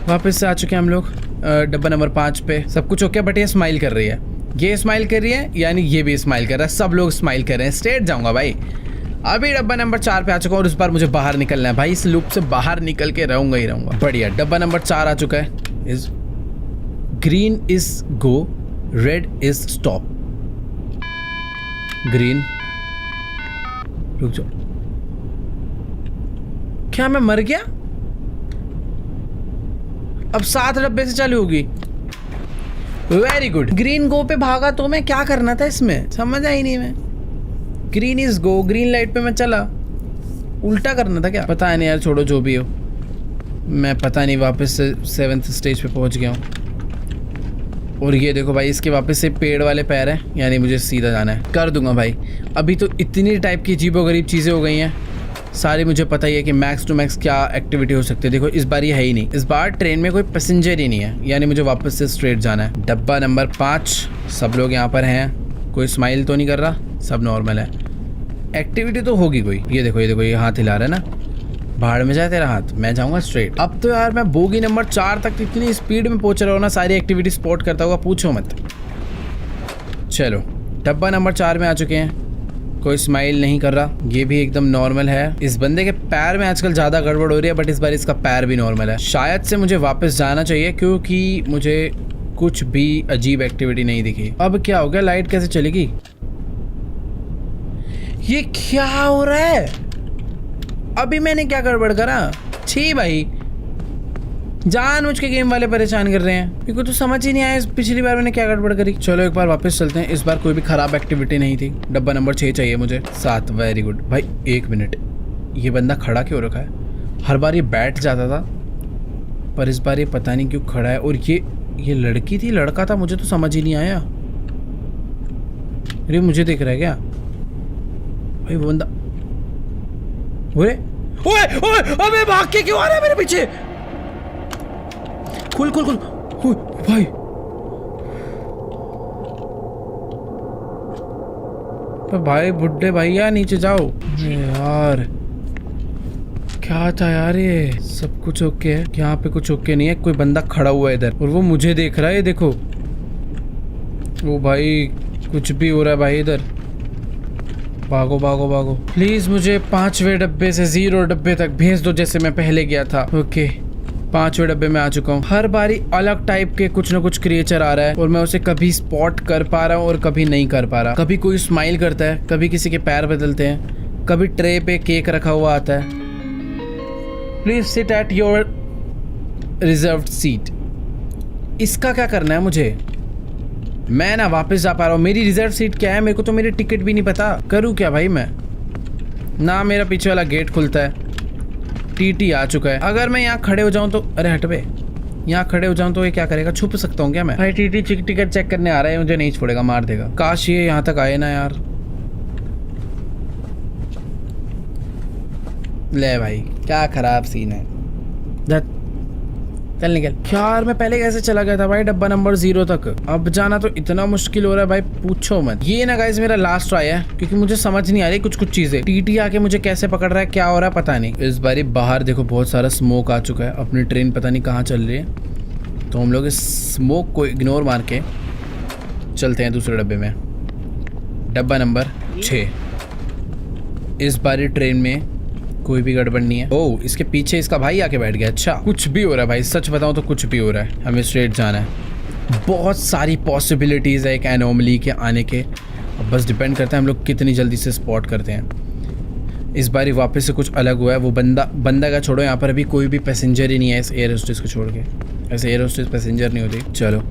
वापस से आ चुके हैं हम लोग डब्बा नंबर 5 पे। सब कुछ ओके, बट ये स्माइल कर रही है, ये स्माइल कर रही है, यानी ये भी स्माइल कर रहा है। सब लोग स्माइल कर रहे हैं। स्ट्रेट जाऊँगा भाई। अभी डब्बा नंबर 4 पे आ चुका हूँ और इस बार मुझे बाहर निकलना है भाई। इस लूप से बाहर निकल के रहूंगा ही रहूंगा। बढ़िया, डब्बा नंबर 4 आ चुका है। Is green is go, red is stop. Green, रुक जाओ। क्या मैं मर गया? अब 7 डब्बे से चालू होगी। Very good. ग्रीन गो पे भागा तो मैं क्या करना था इसमें, समझ आई नहीं मैं। Green is go, green light पे मैं चला, उल्टा करना था क्या? पता नहीं यार, छोड़ो जो भी हो। मैं पता नहीं वापस से 7th स्टेज पे पहुंच गया हूँ। और ये देखो भाई, इसके वापस से पेड़ वाले पैर हैं, यानी मुझे सीधा जाना है। कर दूंगा भाई। अभी तो इतनी टाइप की अजीबोगरीब चीज़ें हो गई हैं सारी, मुझे पता ही है कि मैक्स टू मैक्स क्या एक्टिविटी हो सकती है। देखो इस बार ये है ही नहीं, इस बार ट्रेन में कोई पैसेंजर ही नहीं है, यानी मुझे वापस से स्ट्रेट जाना है। डब्बा नंबर 5, सब लोग यहाँ पर हैं। कोई स्माइल तो नहीं कर रहा, सब नॉर्मल है। एक्टिविटी तो होगी कोई। ये देखो ये हाथ हिला रहा है ना, भाड़ में जाए तेरा हाथ, मैं जाऊंगा स्ट्रेट। अब तो यार मैं बोगी नंबर 4 तक इतनी स्पीड में पहुंच रहा हूँ ना, सारी एक्टिविटी स्पॉट करता हुआ, पूछो मत। चलो डब्बा नंबर 4 में आ चुके हैं। कोई स्माइल नहीं कर रहा, ये भी एकदम नॉर्मल है। इस बंदे के पैर में आजकल ज्यादा गड़बड़ हो रही है, बट इस बार इसका पैर भी नॉर्मल है। शायद से मुझे वापस जाना चाहिए क्योंकि मुझे कुछ भी अजीब एक्टिविटी नहीं दिखी। अब क्या हो गया, लाइट कैसे चलेगी? ये क्या हो रहा है? अभी मैंने क्या गड़बड़ करा? छी भाई, जानबूझ के गेम वाले परेशान कर रहे हैं, क्योंकि तो समझ ही नहीं आया पिछली बार मैंने क्या गड़बड़ करी। चलो एक बार वापस चलते हैं। इस बार कोई भी खराब एक्टिविटी नहीं थी। डब्बा नंबर 6 चाहिए मुझे। 7, वेरी गुड। भाई 1 मिनट, ये बंदा खड़ा क्यों रखा है? हर बार ये बैठ जाता था, पर इस बार ये पता नहीं क्यों खड़ा है। और ये लड़की थी लड़का था, मुझे तो समझ ही नहीं आया। अरे मुझे देख रहा है क्या भाई वो बंदा? ओए ओए ओए, अबे भाग के क्यों आ रहा है मेरे पीछे? खुल खुल खुल। भाई तो भाई बुड्ढे भैया नीचे जाओ यार। क्या था यार, ये सब कुछ ओके है? यहाँ पे कुछ ओके नहीं है। कोई बंदा खड़ा हुआ है इधर और वो मुझे देख रहा है, देखो। ओ भाई कुछ भी हो रहा है भाई इधर। भागो भागो भागो प्लीज, मुझे 5वें डब्बे से 0 डब्बे तक भेज दो, जैसे मैं पहले गया था। ओके 5वें डब्बे में आ चुका हूँ। हर बारी अलग टाइप के कुछ ना कुछ क्रिएचर आ रहा है और मैं उसे कभी स्पॉट कर पा रहा हूँ और कभी नहीं कर पा रहा। कभी कोई स्माइल करता है, कभी किसी के पैर बदलते हैं, कभी ट्रे पे केक रखा हुआ आता है। Please sit at your reserved seat. इसका क्या करना है मुझे? मैं ना वापस जा पा रहा हूँ। मेरी रिजर्व सीट क्या है? मेरे को तो मेरी टिकट भी नहीं पता। करूँ क्या भाई मैं? ना मेरा पीछे वाला गेट खुलता है। टीटी आ चुका है। अगर मैं यहाँ खड़े हो जाऊँ तो, अरे हट बे, यहाँ खड़े हो जाऊँ तो ये क्या करेगा? छुप सकता हूँ क्या मैं? भाई टीटी टिकट चेक करने आ रहा है, मुझे नहीं छोड़ेगा, मार देगा। काश ये यहाँ तक आए ना यार। ले भाई क्या खराब सीन है। चल निकल। यार मैं पहले कैसे चला गया था भाई डब्बा नंबर 0 तक? अब जाना तो इतना मुश्किल हो रहा है भाई, पूछो मत। ये ना गाइस मेरा लास्ट ट्राई है, क्योंकि मुझे समझ नहीं आ रही कुछ चीजें। टीटी आके मुझे कैसे पकड़ रहा है, क्या हो रहा है पता नहीं। इस बारी बाहर देखो बहुत सारा स्मोक आ चुका है। अपनी ट्रेन पता नहीं कहाँ चल रही है, तो हम लोग इस स्मोक को इग्नोर मार के चलते हैं दूसरे डब्बे में। डब्बा नंबर 6। इस बारी ट्रेन में कोई भी गड़बड़ नहीं है। ओह इसके पीछे इसका भाई आके बैठ गया। अच्छा कुछ भी हो रहा है भाई, सच बताऊं तो कुछ भी हो रहा है। हमें स्ट्रेट जाना है। बहुत सारी पॉसिबिलिटीज है एक एनोमली के आने के। अब बस डिपेंड करता है हम लोग कितनी जल्दी से स्पॉट करते हैं। इस बारी वापस से कुछ अलग हुआ है। वो बंदा का छोड़ो, यहाँ पर अभी कोई भी पैसेंजर ही नहीं है इस एयर होस्टेस को छोड़ के। ऐसे एयर होस्टेस पैसेंजर नहीं होती। चलो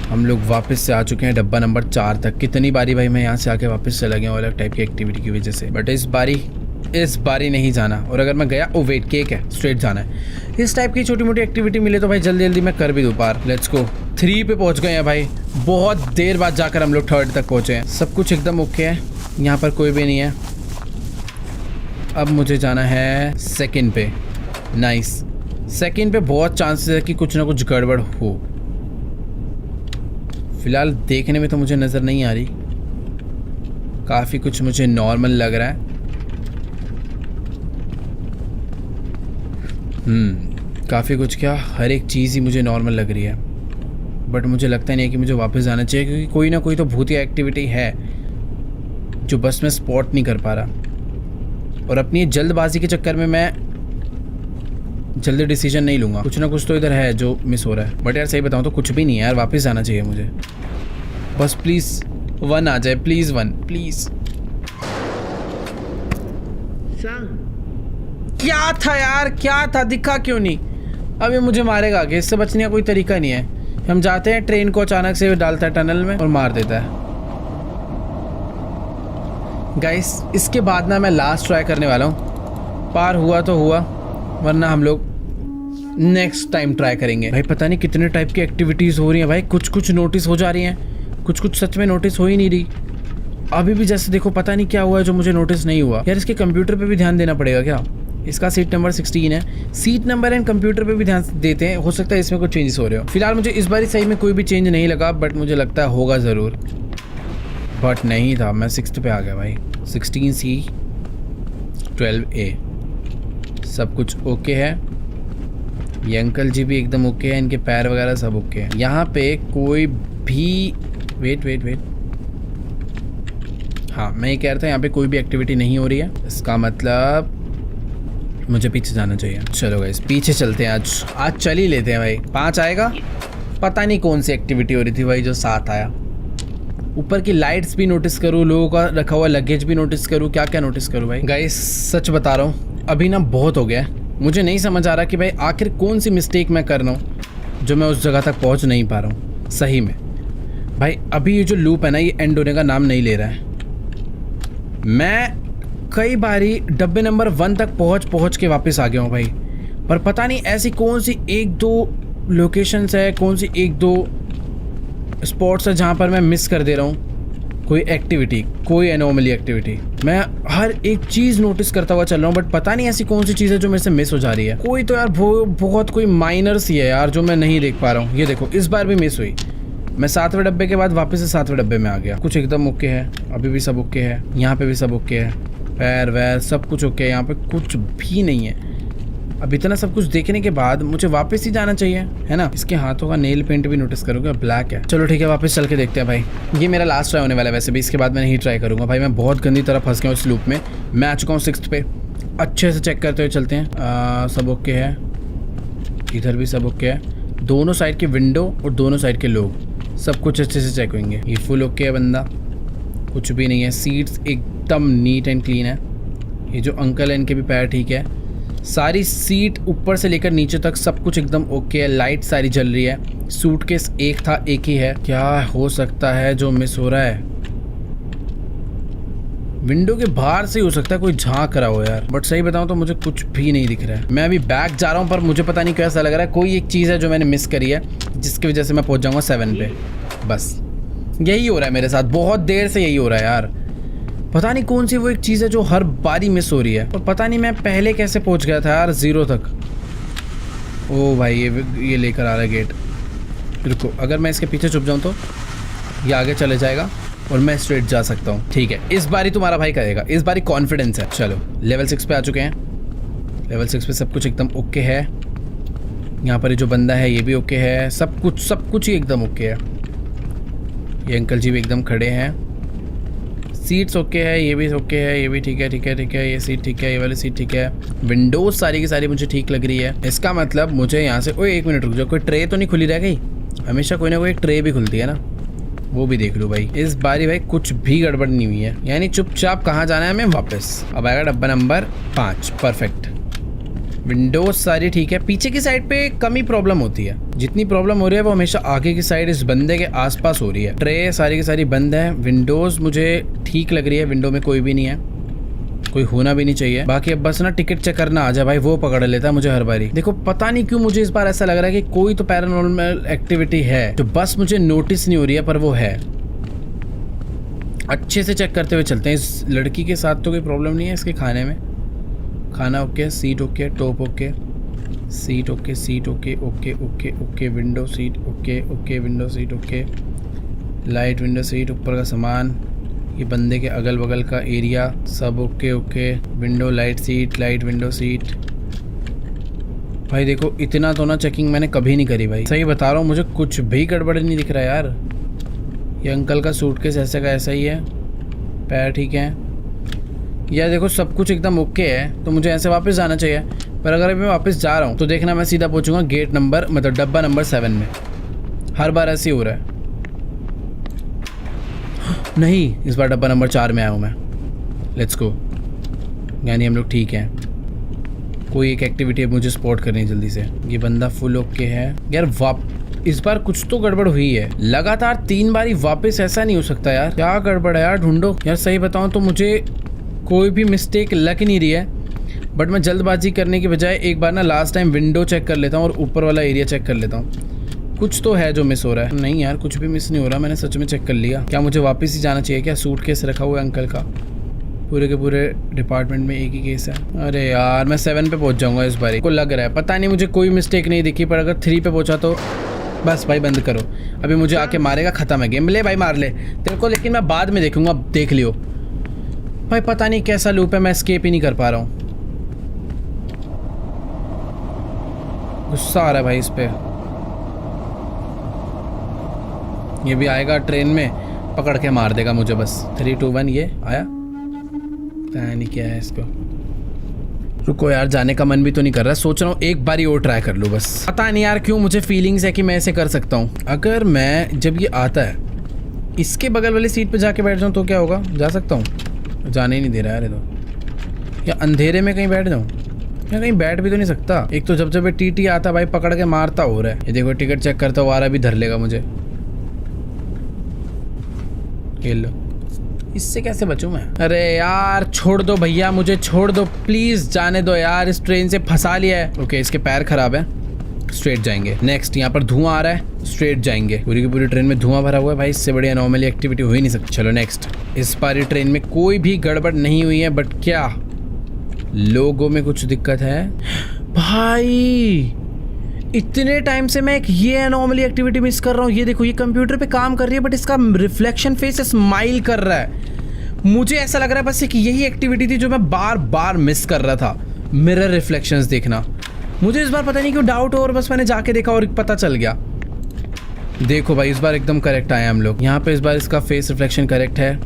हम लोग वापस से आ चुके हैं डब्बा नंबर 4 तक। कितनी बारी भाई मैं यहाँ से आके वापस चला गया अलग टाइप की एक्टिविटी की वजह से, बट इस बारी नहीं जाना। और अगर मैं गया, ओ वेट केक है, स्ट्रेट जाना है। इस टाइप की छोटी मोटी एक्टिविटी मिले तो भाई जल्दी जल्दी मैं कर भी दूँ पार। Let's go. 3 पे पहुंच गए हैं भाई। बहुत देर बाद जाकर हम लोग 3rd तक पहुंचे हैं। सब कुछ एकदम ओके है, यहाँ पर कोई भी नहीं है। अब मुझे जाना है 2nd पे। नाइस। 2nd पे बहुत चांसेस है कि कुछ ना कुछ गड़बड़ हो। फिलहाल देखने में तो मुझे नज़र नहीं आ रही, काफ़ी कुछ मुझे नॉर्मल लग रहा है। काफ़ी कुछ क्या, हर एक चीज़ ही मुझे नॉर्मल लग रही है। बट मुझे लगता नहीं है कि मुझे वापस जाना चाहिए, क्योंकि कोई ना कोई तो भूतिया एक्टिविटी है जो बस मैं स्पॉट नहीं कर पा रहा। और अपनी जल्दबाजी के चक्कर में मैं जल्दी डिसीजन नहीं लूँगा। कुछ ना कुछ तो इधर है जो मिस हो रहा है। बट यार सही बताऊँ तो कुछ भी नहीं है यार, वापस जाना चाहिए मुझे। बस प्लीज़ 1 आ जाए, प्लीज़ 1 प्लीज़। क्या था यार, क्या था? दिखा क्यों नहीं? अब ये मुझे मारेगा आगे, इससे बचने का कोई तरीका नहीं है। हम जाते हैं, ट्रेन को अचानक से डालता है टनल में और मार देता है। गाइस इसके बाद ना मैं लास्ट ट्राई करने वाला हूँ। पार हुआ तो हुआ, वरना हम लोग नेक्स्ट टाइम ट्राई करेंगे। भाई पता नहीं कितने टाइप की एक्टिविटीज़ हो रही हैं भाई। कुछ नोटिस हो जा रही हैं, कुछ सच में नोटिस हो ही नहीं रही। अभी भी जैसे देखो पता नहीं क्या हुआ है जो मुझे नोटिस नहीं हुआ। यार इसके कंप्यूटर पे भी ध्यान देना पड़ेगा क्या? इसका सीट नंबर 16 है। सीट नंबर एंड कंप्यूटर पे भी ध्यान देते हैं, हो सकता है इसमें कुछ चेंजेस हो रहे हो। फिलहाल मुझे इस बार सही में कोई भी चेंज नहीं लगा, बट मुझे लगता है होगा ज़रूर। बट नहीं था, मैं 6th पे आ गया भाई। 16C 12A सब कुछ ओके है। ये अंकल जी भी एकदम ओके है, इनके पैर वगैरह सब ओके है। यहाँ पे कोई भी वेट हाँ, मैं ये कह रहा था यहाँ पे कोई भी एक्टिविटी नहीं हो रही है, इसका मतलब मुझे पीछे जाना चाहिए। चलो गाइस पीछे चलते हैं, आज चल ही लेते हैं भाई। 5 आएगा, पता नहीं कौन सी एक्टिविटी हो रही थी भाई जो 7 आया। ऊपर की लाइट्स भी नोटिस करूँ, लोगों का रखा हुआ लगेज भी नोटिस करूँ, क्या क्या नोटिस करूँ भाई। गाइस सच बता रहा हूँ, अभी ना बहुत हो गया है, मुझे नहीं समझ आ रहा कि भाई आखिर कौन सी मिस्टेक मैं कर रहा हूँ जो मैं उस जगह तक पहुँच नहीं पा रहा हूँ सही में। भाई अभी ये जो लूप है ना, ये एंड होने का नाम नहीं ले रहा है। मैं कई बारी डब्बे नंबर 1 तक पहुँच के वापस आ गया हूँ भाई, पर पता नहीं ऐसी कौन सी 1-2 लोकेशंस है, कौन सी 1-2 स्पॉट्स है जहाँ पर मैं मिस कर दे रहा हूँ कोई एक्टिविटी, कोई एनोमली एक्टिविटी। मैं हर एक चीज़ नोटिस करता हुआ चल रहा हूँ, बट पता नहीं ऐसी कौन सी चीज़ है जो मेरे से मिस हो जा रही है। कोई तो यार बहुत कोई माइनर सी है यार जो मैं नहीं देख पा रहा हूँ। ये देखो इस बार भी मिस हुई, मैं 7वें डब्बे के बाद वापस से 7वें डब्बे में आ गया। कुछ एकदम ओके है, अभी भी सब ओके है, यहाँ पे भी सब ओके है, पैर वैर सब कुछ ओके है, यहाँ पे कुछ भी नहीं है। अब इतना सब कुछ देखने के बाद मुझे वापस ही जाना चाहिए, है ना। इसके हाथों का नेल पेंट भी नोटिस करोगे, ब्लैक है। चलो ठीक है, वापस चल के देखते हैं भाई। ये मेरा लास्ट ट्राई होने वाला है वैसे भी, इसके बाद मैं नहीं ट्राई करूँगा भाई। मैं बहुत गंदी तरह फंस गया उस लूप में। मैं आ चुका हूँ 6th पे, अच्छे से चेक करते हुए चलते हैं। सब ओके है, इधर भी सब ओके है, दोनों साइड के विंडो और दोनों साइड के लोग सब कुछ अच्छे से चेक होंगे। ये फुल ओके है बंदा, कुछ भी नहीं है। सीट्स एकदम नीट एंड क्लीन है। ये जो अंकल है इनके भी पैर ठीक है। सारी सीट ऊपर से लेकर नीचे तक सब कुछ एकदम ओके है। लाइट सारी जल रही है। सूटकेस एक था, एक ही है। क्या हो सकता है जो मिस हो रहा है? विंडो के बाहर से ही हो सकता है कोई झांक रहा हो यार, बट सही बताऊं तो मुझे कुछ भी नहीं दिख रहा है। मैं अभी बैक जा रहा हूं, पर मुझे पता नहीं कैसा लग रहा है। कोई एक चीज़ है जो मैंने मिस करी है, जिसकी वजह से मैं पहुंच जाऊंगा 7 पे। बस यही हो रहा है मेरे साथ, बहुत देर से यही हो रहा है यार। पता नहीं कौन सी वो एक चीज़ है जो हर बारी मिस हो रही है, और पता नहीं मैं पहले कैसे पहुंच गया था यार 0 तक। ओ भाई ये लेकर आ रहा है गेट। रुको, अगर मैं इसके पीछे छुप जाऊं तो ये आगे चले जाएगा और मैं स्ट्रेट जा सकता हूँ। ठीक है, इस बारी तुम्हारा भाई करेगा, इस बारी कॉन्फिडेंस है। चलो लेवल 6 पे आ चुके हैं। लेवल 6 पे सब कुछ एकदम ओके है। यहाँ पर ये जो बंदा है ये भी ओके है। सब कुछ ही एकदम ओके है। ये अंकल जी भी एकदम खड़े हैं। सीट्स ओके है, ये भी ओके है, ये भी ठीक है, ठीक है, ठीक है। ये सीट ठीक है, ये वाली सीट ठीक है। विंडोज सारी की सारी मुझे ठीक लग रही है। इसका मतलब मुझे यहाँ से, ओए 1 मिनट रुक जाओ, कोई ट्रे तो नहीं खुली रह गई? हमेशा कोई ना कोई ट्रे भी खुलती है ना, वो भी देख लो भाई। इस बारी भाई कुछ भी गड़बड़ नहीं हुई है, यानी चुपचाप कहाँ जाना है हमें? वापस। अब आएगा डब्बा नंबर 5। परफेक्ट। विंडोज सारी ठीक है। पीछे की साइड पे कम ही प्रॉब्लम होती है, जितनी प्रॉब्लम हो रही है वो हमेशा आगे की साइड इस बंदे के आसपास हो रही है। ट्रे सारी की सारी बंद है। विंडोज मुझे ठीक लग रही है, विंडो में कोई भी नहीं है, कोई होना भी नहीं चाहिए। बाकी अब बस ना टिकट चेक करना आ जाए भाई, वो पकड़ लेता है मुझे हर बारी। देखो पता नहीं क्यों मुझे इस बार ऐसा लग रहा है कि कोई तो पैरानॉर्मल एक्टिविटी है जो बस मुझे नोटिस नहीं हो रही है, पर वो है। अच्छे से चेक करते हुए चलते हैं। इस लड़की के साथ तो कोई प्रॉब्लम नहीं है, इसके खाने में। खाना okay, seat okay, top okay, seat okay, seat okay, okay okay okay. Window seat okay, okay window seat okay. Light window seat, ऊपर का सामान, ये बंदे के अगल बगल का एरिया सब okay okay. Window light seat, light window seat. भाई देखो इतना तो ना चेकिंग मैंने कभी नहीं करी भाई, सही बता रहा हूँ। मुझे कुछ भी गड़बड़ नहीं दिख रहा है यार। ये अंकल का सूटकेस ऐसे का ऐसा ही है, पैर ठीक है। यार देखो सब कुछ एकदम ओके है, तो मुझे ऐसे वापस जाना चाहिए। पर अगर अभी मैं वापस जा रहा हूँ तो देखना मैं सीधा पहुँचूंगा गेट नंबर, मतलब डब्बा नंबर 7 में। हर बार ऐसे ही हो रहा है। नहीं, इस बार डब्बा नंबर 4 में आया हूँ मैं। लेट्स गो, यानी हम लोग ठीक हैं। कोई एक एक्टिविटी है मुझे स्पॉट करनी है जल्दी से। ये बंदा फुल ओके है यार। इस बार कुछ तो गड़बड़ हुई है। लगातार 3 बारी वापस, ऐसा नहीं हो सकता यार। क्या गड़बड़ है यार, ढूंढो यार। सही बताऊं तो मुझे कोई भी मिस्टेक लग नहीं रही है, बट मैं जल्दबाजी करने की बजाय एक बार ना लास्ट टाइम विंडो चेक कर लेता हूँ और ऊपर वाला एरिया चेक कर लेता हूँ। कुछ तो है जो मिस हो रहा है। नहीं यार, कुछ भी मिस नहीं हो रहा, मैंने सच में चेक कर लिया। क्या मुझे वापस ही जाना चाहिए क्या? सूटकेस रखा हुआ है अंकल का, पूरे के पूरे डिपार्टमेंट में एक ही केस है। अरे यार मैं 7 पे पहुंच जाऊंगा इस बारी, को लग रहा है। पता नहीं मुझे कोई मिस्टेक नहीं दिखी, पर अगर 3 पे पहुंचा तो बस भाई बंद करो। अभी मुझे आके मारेगा, खत्म है गेम। ले भाई मार ले तेरे को, लेकिन मैं बाद में देखूंगा, देख लियो भाई। पता नहीं कैसा लूप है, मैं एस्केप ही नहीं कर पा रहा हूँ। गुस्सा आ रहा है भाई इस पे। ये भी आएगा ट्रेन में, पकड़ के मार देगा मुझे बस। 3 2 1 ये आया, पता नहीं क्या है इसको। रुको यार, जाने का मन भी तो नहीं कर रहा, सोच रहा हूँ एक बार और ट्राई कर लूँ बस। पता नहीं यार क्यों मुझे फीलिंग्स है कि मैं ऐसे कर सकता हूँ। अगर मैं जब ये आता है इसके बगल वाली सीट पे जाके बैठ जाऊँ तो क्या होगा? जा सकता हूँ? जाने ही नहीं दे रहा है यार ये तो। या अंधेरे में कहीं बैठ जाऊँ? या कहीं बैठ भी तो नहीं सकता। एक तो जब ये टीटी आता भाई पकड़ के मारता हो रहा है। ये देखो टिकट चेक करता हुआ आ रहा, भी धर लेगा मुझे। खेल लो, इससे कैसे बचूं मैं? अरे यार छोड़ दो भैया, मुझे छोड़ दो प्लीज, जाने दो यार, इस ट्रेन से फंसा लिया है। ओके इसके पैर खराब है, स्ट्रेट जाएंगे। नेक्स्ट यहाँ पर धुआं आ रहा है, स्ट्रेट जाएंगे। पूरी की पूरी ट्रेन में धुआं भरा हुआ है भाई, इससे बड़ी एनॉमली एक्टिविटी हो ही नहीं सकती। चलो नेक्स्ट। इस बारी ट्रेन में कोई भी गड़बड़ नहीं हुई है, बट क्या लोगों में कुछ दिक्कत है भाई? इतने टाइम से मैं एक ये एनॉमली एक्टिविटी मिस कर रहा हूँ। ये देखो ये कंप्यूटर पे काम कर रही है बट इसका रिफ्लेक्शन फेस स्माइल कर रहा है। मुझे ऐसा लग रहा है बस कि यही एक्टिविटी थी जो मैं बार बार मिस कर रहा था, मिरर रिफ्लेक्शंस देखना। मुझे इस बार पता नहीं क्यों डाउट हो, और बस मैंने जाके देखा और पता चल गया। देखो भाई इस बार एकदम करेक्ट आए हम लोग यहाँ पे। इस बार इसका फेस रिफ्लेक्शन करेक्ट है,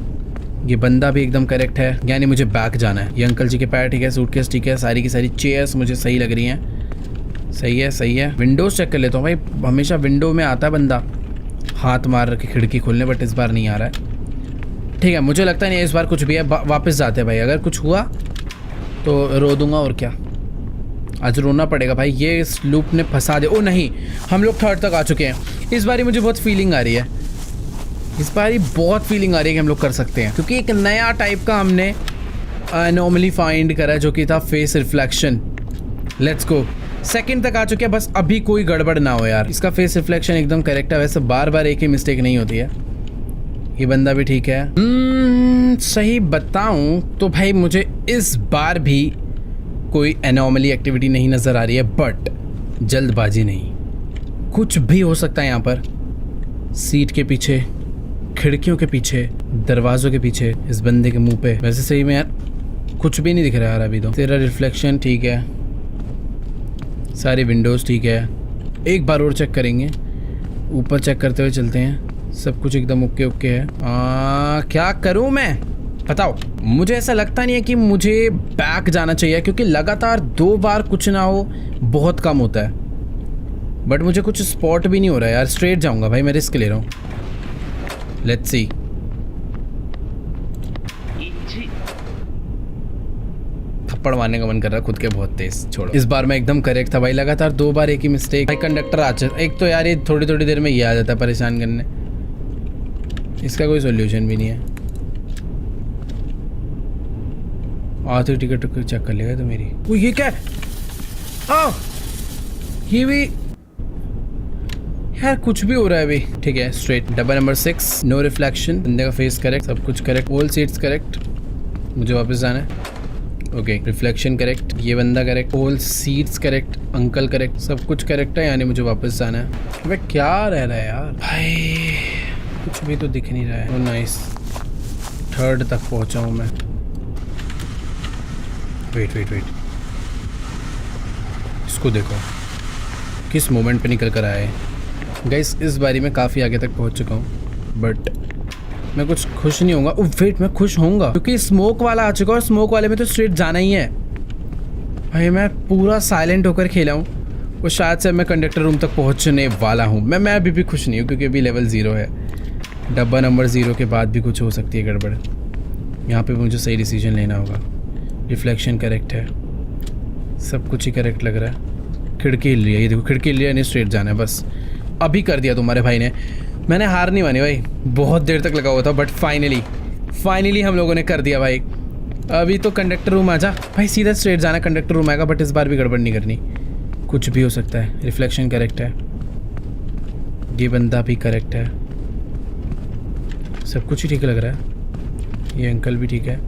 ये बंदा भी एकदम करेक्ट है, यानी मुझे बैक जाना है। ये अंकल जी के पैर ठीक है, सूटकेस ठीक है, सारी की सारी चेयर्स मुझे सही लग रही हैं। सही है सही है। विंडोज चेक कर लेता हूँ भाई, हमेशा विंडो में आता है बंदा हाथ मार के खिड़की खोलने, बट इस बार नहीं आ रहा है। ठीक है मुझे लगता नहीं है इस बार कुछ भी है। वापस जाते हैं भाई, अगर कुछ हुआ तो रो दूंगा और क्या। आज रोना पड़ेगा भाई, ये इस लूप ने फंसा दे। ओ नहीं, हम लोग 3rd तक आ चुके हैं। इस बारी मुझे बहुत फीलिंग आ रही है, इस बारी बहुत फीलिंग आ रही है कि हम लोग कर सकते हैं, क्योंकि एक नया टाइप का हमने एनॉमली फाइंड करा जो कि था face reflection. Let's go, 2nd तक आ चुके हैं, बस अभी कोई गड़बड़ ना हो यार। इसका फेस रिफ्लेक्शन एकदम करेक्ट है, वैसे बार बार एक ही मिस्टेक नहीं होती है। ये बंदा भी ठीक है। सही बताऊं तो भाई मुझे इस बार भी कोई एनॉमली एक्टिविटी नहीं नज़र आ रही है, बट जल्दबाजी नहीं, कुछ भी हो सकता है यहाँ पर। सीट के पीछे, खिड़कियों के पीछे, दरवाजों के पीछे, इस बंदे के मुंह पे। वैसे सही में यार कुछ भी नहीं दिख रहा यार अभी तो। तेरा रिफ्लेक्शन ठीक है, सारी विंडोज़ ठीक है। एक बार और चेक करेंगे, ऊपर चेक करते हुए चलते हैं। सब कुछ एकदम ओके ओके है। क्या करूं मैं बताओ? मुझे ऐसा लगता नहीं है कि मुझे बैक जाना चाहिए, क्योंकि लगातार 2 बार कुछ ना हो बहुत कम होता है, बट मुझे कुछ स्पॉट भी नहीं हो रहा है यार। स्ट्रेट जाऊंगा भाई, मैं रिस्क ले रहा हूँ। Let's see. थप्पड़ मारने का मन कर रहा है खुद के बहुत तेज। छोड़ो, इस बार मैं एकदम करेक्ट था भाई, लगातार 2 बार एक ही मिस्टेक। भाई कंडक्टर आ एक तो यार ये थोड़ी थोड़ी देर में ये आ जाता है परेशान करने, इसका कोई सोल्यूशन भी नहीं है। आखिरी टिकट चेक कर लेगा तो मेरी। वो ये क्या है? ये भी यार कुछ भी हो रहा है अभी। ठीक है स्ट्रेट। डब्बा नंबर 6, नो रिफ्लेक्शन, बंदे का फेस करेक्ट, सब कुछ करेक्ट, ऑल सीट्स करेक्ट। मुझे वापस जाना है। ओके रिफ्लेक्शन करेक्ट, ये बंदा correct, all seats correct, uncle correct, सब कुछ करेक्ट है, यानी मुझे वापस जाना है। अबे क्या रह रहा है यार भाई, कुछ भी तो दिख नहीं रहा है। ओ नाइस, 3rd तक पहुंचा हूँ मैं। वेट इसको देखो किस मोमेंट पे निकल कर आया है। गाइस इस बारी मैं काफ़ी आगे तक पहुंच चुका हूँ, बट मैं कुछ खुश नहीं होऊंगा। वेट मैं खुश होऊंगा क्योंकि स्मोक वाला आ चुका है, और स्मोक वाले में तो स्ट्रेट जाना ही है भाई। मैं पूरा साइलेंट होकर खेला हूँ, और शायद से मैं कंडक्टर रूम तक पहुँचने वाला हूँ। मैं अभी भी खुश नहीं हूँ क्योंकि अभी लेवल 0 है। डब्बा नंबर 0 के बाद भी कुछ हो सकती है गड़बड़। यहाँ पे मुझे सही डिसीजन लेना होगा। रिफ्लेक्शन करेक्ट है, सब कुछ ही करेक्ट लग रहा है। खिड़की हिल रही है, ये देखो खिड़की हिल रही है, नहीं स्ट्रेट जाना है बस। अभी कर दिया तुम्हारे भाई ने, मैंने हार नहीं मानी भाई, बहुत देर तक लगा हुआ था, बट फाइनली हम लोगों ने कर दिया भाई। अभी तो कंडक्टर रूम आ जा भाई, सीधा स्ट्रेट जाना, कंडक्टर रूम आएगा, बट इस बार भी गड़बड़ नहीं करनी, कुछ भी हो सकता है। रिफ्लेक्शन करेक्ट है, ये बंदा भी करेक्ट है, सब कुछ ही ठीक लग रहा है। ये अंकल भी ठीक है।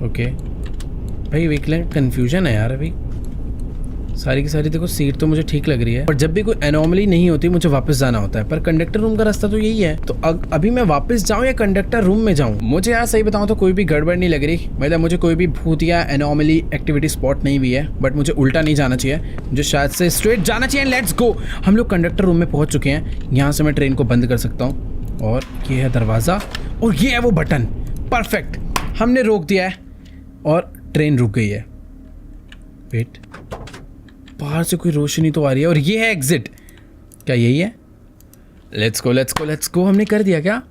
ओके भाई वीकलैंड कन्फ्यूजन है यार अभी। सारी की सारी देखो सीट तो मुझे ठीक लग रही है, पर जब भी कोई एनॉमली नहीं होती मुझे वापस जाना होता है। पर कंडक्टर रूम का रास्ता तो यही है, तो अभी मैं वापस जाऊं या कंडक्टर रूम में जाऊं? मुझे यार सही बताऊं तो कोई भी गड़बड़ नहीं लग रही। मतलब मुझे कोई भी भूत या एनॉमली एक्टिविटी स्पॉट नहीं भी है, बट मुझे उल्टा नहीं जाना चाहिए, मुझे शायद से स्ट्रेट जाना चाहिए। लेट्स गो, हम लोग कंडक्टर रूम में पहुंच चुके हैं। यहाँ से मैं ट्रेन को बंद कर सकता हूँ। और ये है दरवाज़ा और ये है वो बटन। परफेक्ट, हमने रोक दिया है और ट्रेन रुक गई है। वेट, बाहर से कोई रोशनी तो आ रही है और ये है एग्जिट। क्या यही है? Let's go let's go let's go. हमने कर दिया क्या?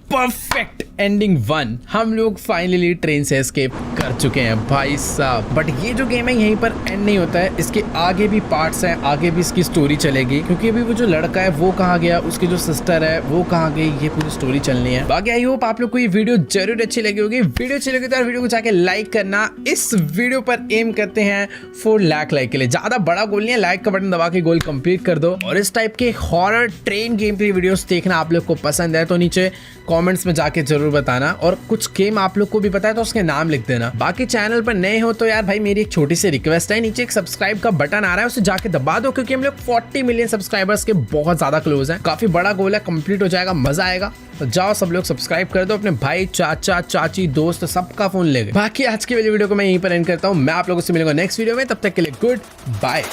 Perfect, ending 1। हम लोग फाइनली ट्रेन से एस्केप कर चुके हैं भाई साहब। बट ये जो गेम है यहीं पर एंड नहीं होता है, इसके आगे भी पार्ट्स हैं, आगे भी इसकी स्टोरी चलेगी। क्योंकि अभी वो जो लड़का है वो कहाँ गया, उसकी जो सिस्टर है वो कहाँ गई, ये पूरी स्टोरी चलनी है। बाकी आई होप आप लोग को ये वीडियो जरूर अच्छी लगी होगी। वीडियो अच्छी लगी तो यार वीडियो को जाके लाइक करना। इस वीडियो पर एम करते हैं 4 लाख लाइक के लिए। ज्यादा बड़ा गोल नहीं है, लाइक का बटन दबा के गोल कंप्लीट कर दो। और इस टाइप के horror train game play videos देखना आप लोग को पसंद है तो नीचे कमेंट्स में जाके जरूर बताना। और कुछ गेम आप लोग को भी पता है तो उसके नाम लिख देना। बाकी चैनल पर नए हो तो यार भाई मेरी एक छोटी सी रिक्वेस्ट है, नीचे एक सब्सक्राइब का बटन आ रहा है उसे जाके दबा दो। क्योंकि हम लोग 40 मिलियन सब्सक्राइबर्स के बहुत ज्यादा क्लोज हैं। काफी बड़ा गोल है, कंप्लीट हो जाएगा, मजा आएगा। तो जाओ सब लोग सब्सक्राइब कर दो, अपने भाई चाचा चाची दोस्त सबका फोन ले गए। बाकी आज की वाली वीडियो को मैं यहीं पर एंड करता हूँ। मैं आप लोगों से मिलूंगा नेक्स्ट वीडियो में, तब तक के लिए गुड बाय।